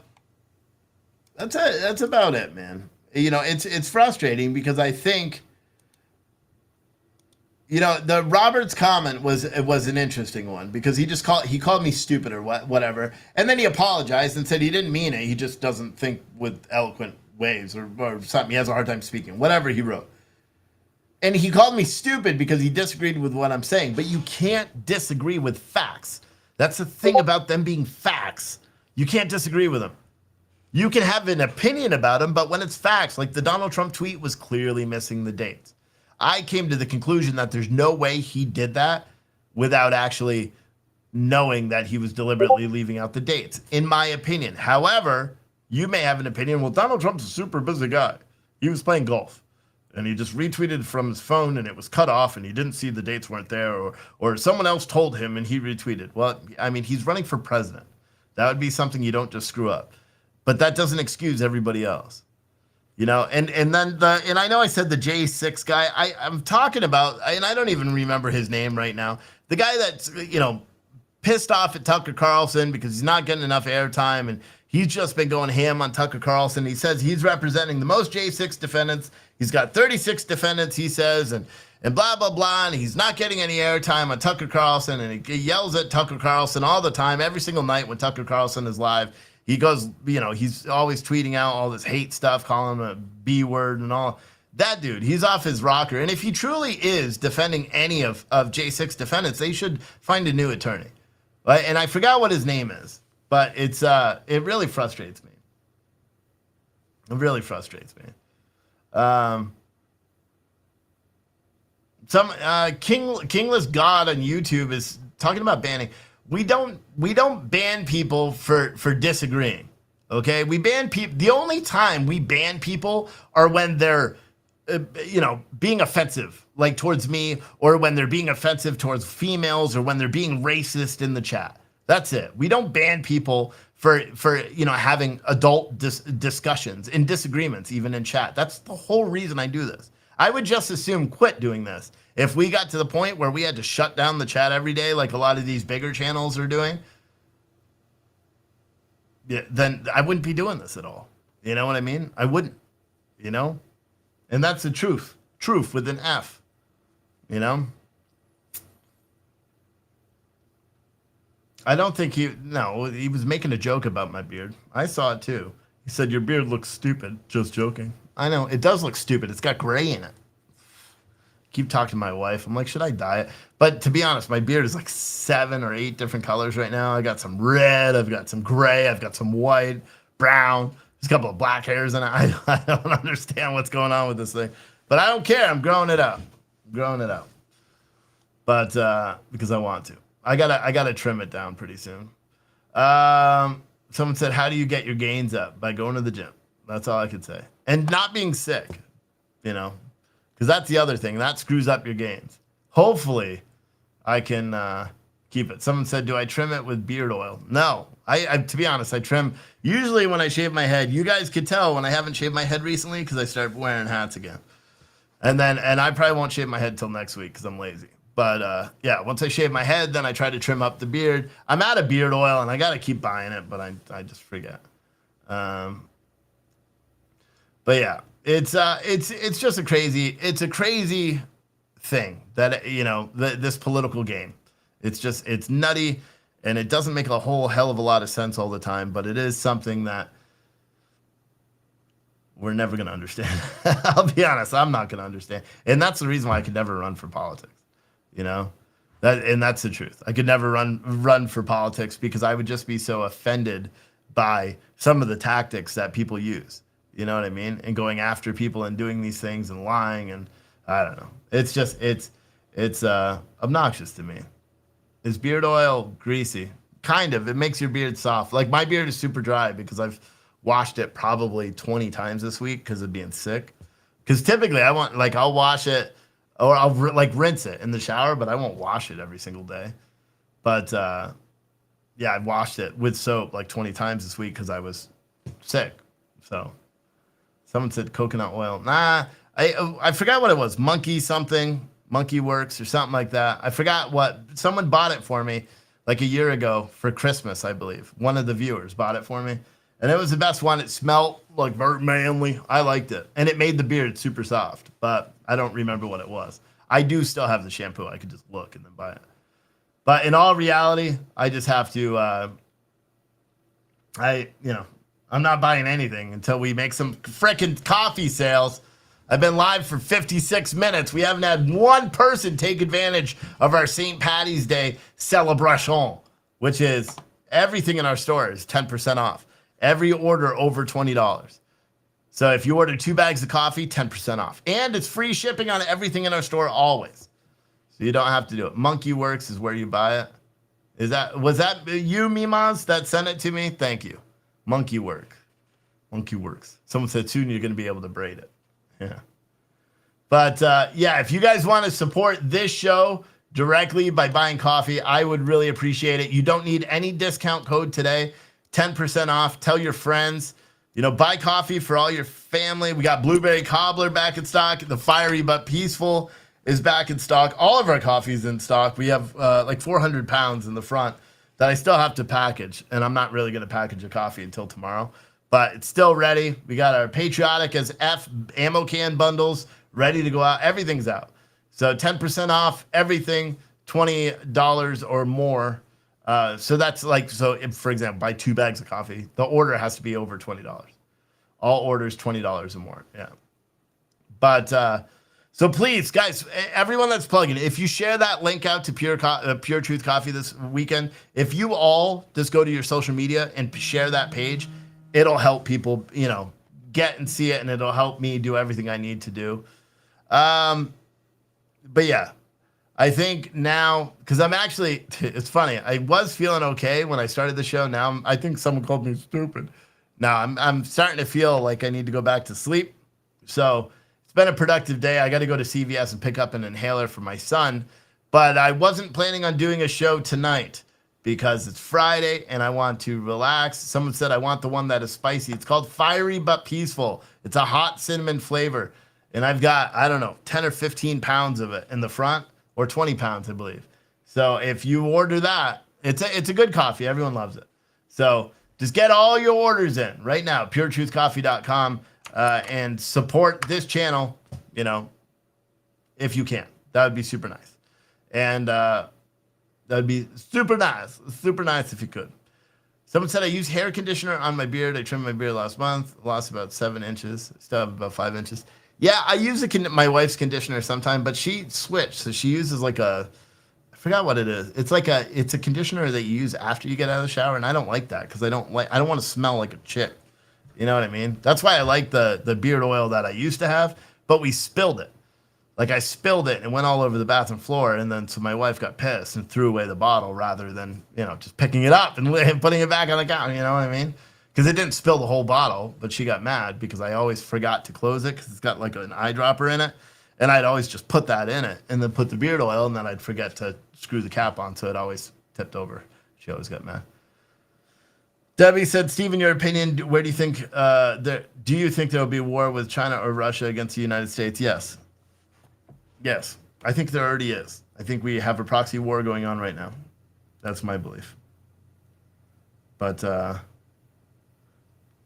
it, man. You know, it's frustrating because I think, you know, the Roberts comment was an interesting one, because he called me stupid or whatever, and then he apologized and said he didn't mean it. He just doesn't think with eloquent ways or something. He has a hard time speaking. Whatever he wrote. And he called me stupid because he disagreed with what I'm saying. But you can't disagree with facts. That's the thing about them being facts. You can't disagree with them. You can have an opinion about them, but when it's facts, like the Donald Trump tweet was clearly missing the dates. I came to the conclusion that there's no way he did that without actually knowing that he was deliberately leaving out the dates, in my opinion. However, you may have an opinion, well, Donald Trump's a super busy guy. He was playing golf. And he just retweeted from his phone and it was cut off and he didn't see the dates weren't there, or someone else told him and he retweeted. Well, I mean, he's running for president. That would be something you don't just screw up. But that doesn't excuse everybody else. You know, and I know I said the J6 guy. I'm talking about, and I don't even remember his name right now. The guy that's, you know, pissed off at Tucker Carlson because he's not getting enough airtime, and he's just been going ham on Tucker Carlson. He says he's representing the most J6 defendants. He's got 36 defendants, he says, and blah, blah, blah, and he's not getting any airtime on Tucker Carlson, and he yells at Tucker Carlson all the time, every single night when Tucker Carlson is live. He goes, you know, he's always tweeting out all this hate stuff, calling him a B word and all. That dude, he's off his rocker. And if he truly is defending any of J6 defendants, they should find a new attorney. Right? And I forgot what his name is, but it really frustrates me. It really frustrates me. Some Kingless God on YouTube is talking about banning. We don't ban people for disagreeing. Okay, we ban people. The only time we ban people are when they're, you know, being offensive, like towards me, or when they're being offensive towards females, or when they're being racist in the chat. That's it. We don't ban people for you know, having adult discussions and disagreements, even in chat. That's the whole reason I do this. I would just assume quit doing this. If we got to the point where we had to shut down the chat every day, like a lot of these bigger channels are doing, yeah, then I wouldn't be doing this at all. You know what I mean? I wouldn't, you know? And that's the truth. Truth with an F, you know? I don't think he was making a joke about my beard. I saw it too. He said, your beard looks stupid. Just joking. I know, it does look stupid. It's got gray in it. Keep talking to my wife. I'm like, should I dye it? But to be honest, my beard is like 7 or 8 different colors right now. I got some red, I've got some gray, I've got some white, brown. There's a couple of black hairs in it. I don't understand what's going on with this thing. But I don't care. I'm growing it out. But because I want to. I gotta trim it down pretty soon. Someone said, how do you get your gains up? By going to the gym. That's all I could say. And not being sick, you know, because that's the other thing. That screws up your gains. Hopefully, I can keep it. Someone said, do I trim it with beard oil? No. I to be honest, I trim. Usually when I shave my head, you guys could tell when I haven't shaved my head recently because I started wearing hats again. And I probably won't shave my head till next week because I'm lazy. But yeah, once I shave my head, then I try to trim up the beard. I'm out of beard oil, and I got to keep buying it, but I just forget. But yeah, it's just a crazy thing that, you know, this political game. It's nutty, and it doesn't make a whole hell of a lot of sense all the time, but it is something that we're never going to understand. I'll be honest, I'm not going to understand. And that's the reason why I could never run for politics, you know? That's the truth. I could never run for politics because I would just be so offended by some of the tactics that people use. You know what I mean? And going after people and doing these things and lying, and I don't know. It's just it's obnoxious to me. Is beard oil greasy? kind of. It makes your beard soft. Like my beard is super dry because I've washed it probably 20 times this week because of being sick. Because typically I'll wash it or I'll rinse it in the shower, but I won't wash it every single day. But yeah, I washed it with soap like 20 times this week because I was sick. So someone said coconut oil. Nah, I forgot what it was. Monkey something. Monkey Works or something like that. I forgot what. Someone bought it for me like a year ago for Christmas, I believe. One of the viewers bought it for me. And it was the best one. It smelled like very manly. I liked it. And it made the beard super soft. But I don't remember what it was. I do still have the shampoo. I could just look and then buy it. But in all reality, I just have to, I'm not buying anything until we make some frickin' coffee sales. I've been live for 56 minutes. We haven't had one person take advantage of our St. Patty's Day celebration, which is everything in our store is 10% off. Every order over $20. So if you order 2 bags of coffee, 10% off. And it's free shipping on everything in our store always. So you don't have to do it. Monkey Works is where you buy it. Was that you, Mimas, that sent it to me? Thank you. Monkey Works. Someone said soon you're going to be able to braid it. Yeah. But yeah, if you guys want to support this show directly by buying coffee, I would really appreciate it. You don't need any discount code today. 10% off. Tell your friends. Buy coffee for all your family. We got Blueberry Cobbler back in stock. The Fiery But Peaceful is back in stock. All of our coffee is in stock. We have like 400 pounds in the front that I still have to package. And I'm not really going to package a coffee until tomorrow. But it's still ready. We got our Patriotic as F ammo can bundles ready to go out. Everything's out. So 10% off everything, $20 or more. So that's if, for example, buy 2 bags of coffee, the order has to be over $20. All orders $20 or more. Yeah. But so please, guys, everyone that's plugging, if you share that link out to Pure Truth Coffee this weekend, if you all just go to your social media and share that page, it'll help people, get and see it, and it'll help me do everything I need to do. But yeah. I think now, because it's funny. I was feeling okay when I started the show. Now I think someone called me stupid. Now I'm starting to feel like I need to go back to sleep. So it's been a productive day. I got to go to CVS and pick up an inhaler for my son. But I wasn't planning on doing a show tonight because it's Friday and I want to relax. Someone said I want the one that is spicy. It's called Fiery But Peaceful. It's a hot cinnamon flavor. And I've got, 10 or 15 pounds of it in the front. Or 20 pounds, I believe. So if you order that, it's a good coffee. Everyone loves it. So just get all your orders in right now, puretruthcoffee.com, and support this channel, if you can. That would be super nice. And that would be super nice if you could. Someone said I use hair conditioner on my beard. I trimmed my beard last month. Lost about 7 inches. Still have about 5 inches. Yeah, I use my wife's conditioner sometime, but she switched. So she uses I forgot what it is. It's a conditioner that you use after you get out of the shower, and I don't like that because I don't want to smell like a chick. You know what I mean? That's why I like the beard oil that I used to have, but we spilled it. I spilled it and it went all over the bathroom floor, and then so my wife got pissed and threw away the bottle rather than just picking it up and putting it back on the counter. You know what I mean? Because it didn't spill the whole bottle, but she got mad because I always forgot to close it because it's got an eyedropper in it. And I'd always just put that in it and then put the beard oil, and then I'd forget to screw the cap on, so it always tipped over. She always got mad. Debbie said, Steve, in your opinion, where do you think do you think there will be a war with China or Russia against the United States? Yes. Yes. I think there already is. I think we have a proxy war going on right now. That's my belief. But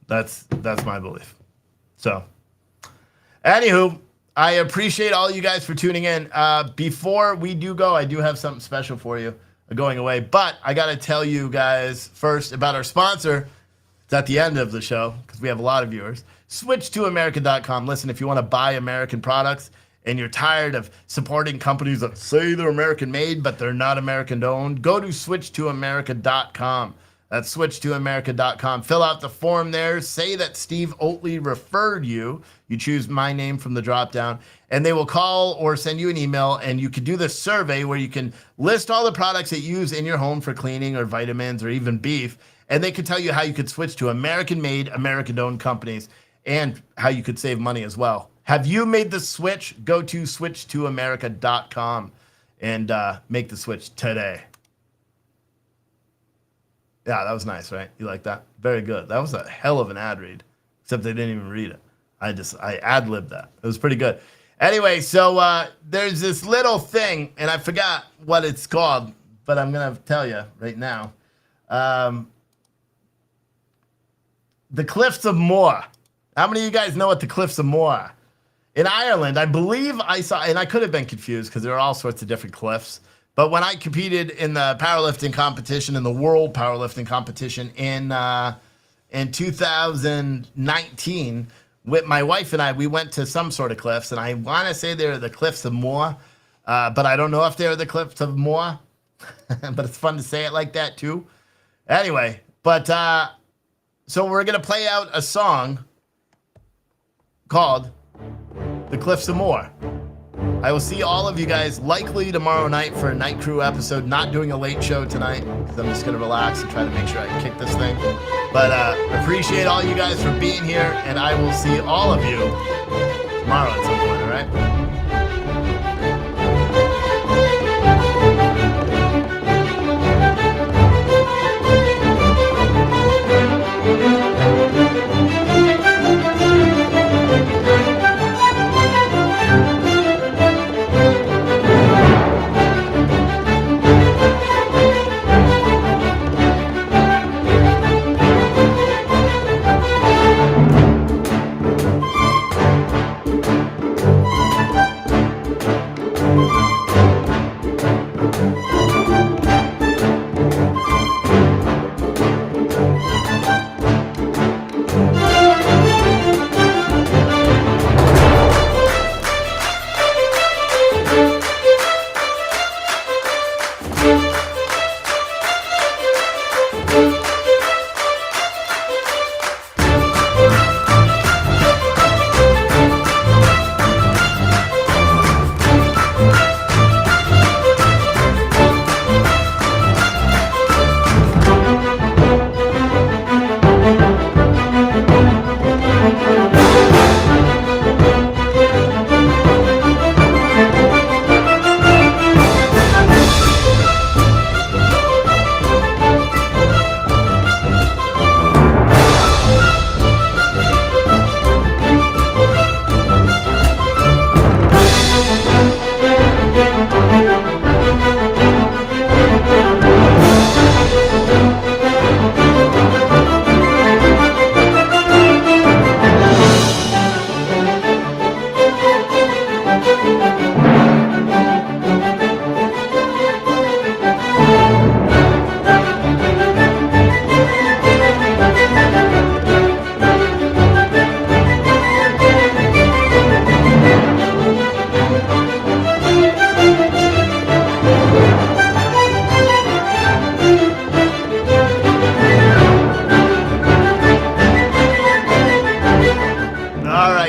that's my belief. So, anywho, I appreciate all you guys for tuning in. Before we do go, I do have something special for you going away. But I got to tell you guys first about our sponsor. It's at the end of the show because we have a lot of viewers. Switch2America.com. Listen, if you want to buy American products and you're tired of supporting companies that say they're American made, but they're not American owned, go to Switch2America.com. That's switchtoamerica.com. Fill out the form there. Say that Steve Oatley referred you. You choose my name from the drop down, and they will call or send you an email, and you can do this survey where you can list all the products that you use in your home for cleaning or vitamins or even beef, and they can tell you how you could switch to American-made, American-owned companies and how you could save money as well. Have you made the switch? Go to switchtoamerica.com and make the switch today. Yeah, that was nice, right? You like that? Very good. That was a hell of an ad read, except they didn't even read it. I ad-libbed that. It was pretty good. Anyway, so there's this little thing, and I forgot what it's called, but I'm going to tell you right now. The Cliffs of Moher. How many of you guys know what the Cliffs of Moher are? In Ireland, I believe I saw, and I could have been confused because there are all sorts of different cliffs. But when I competed in the powerlifting competition, in the world powerlifting competition in 2019, with my wife and I, we went to some sort of cliffs, and I want to say they're the Cliffs of Moher, but I don't know if they're the Cliffs of Moher. But it's fun to say it like that too. Anyway, but so we're gonna play out a song called "The Cliffs of Moher." I will see all of you guys likely tomorrow night for a Night Crew episode. Not doing a late show tonight because I'm just going to relax and try to make sure I kick this thing. But appreciate all you guys for being here, and I will see all of you tomorrow at some point, all right?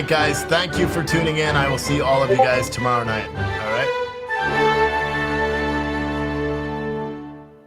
Guys, thank you for tuning in. I will see all of you guys tomorrow night. All right.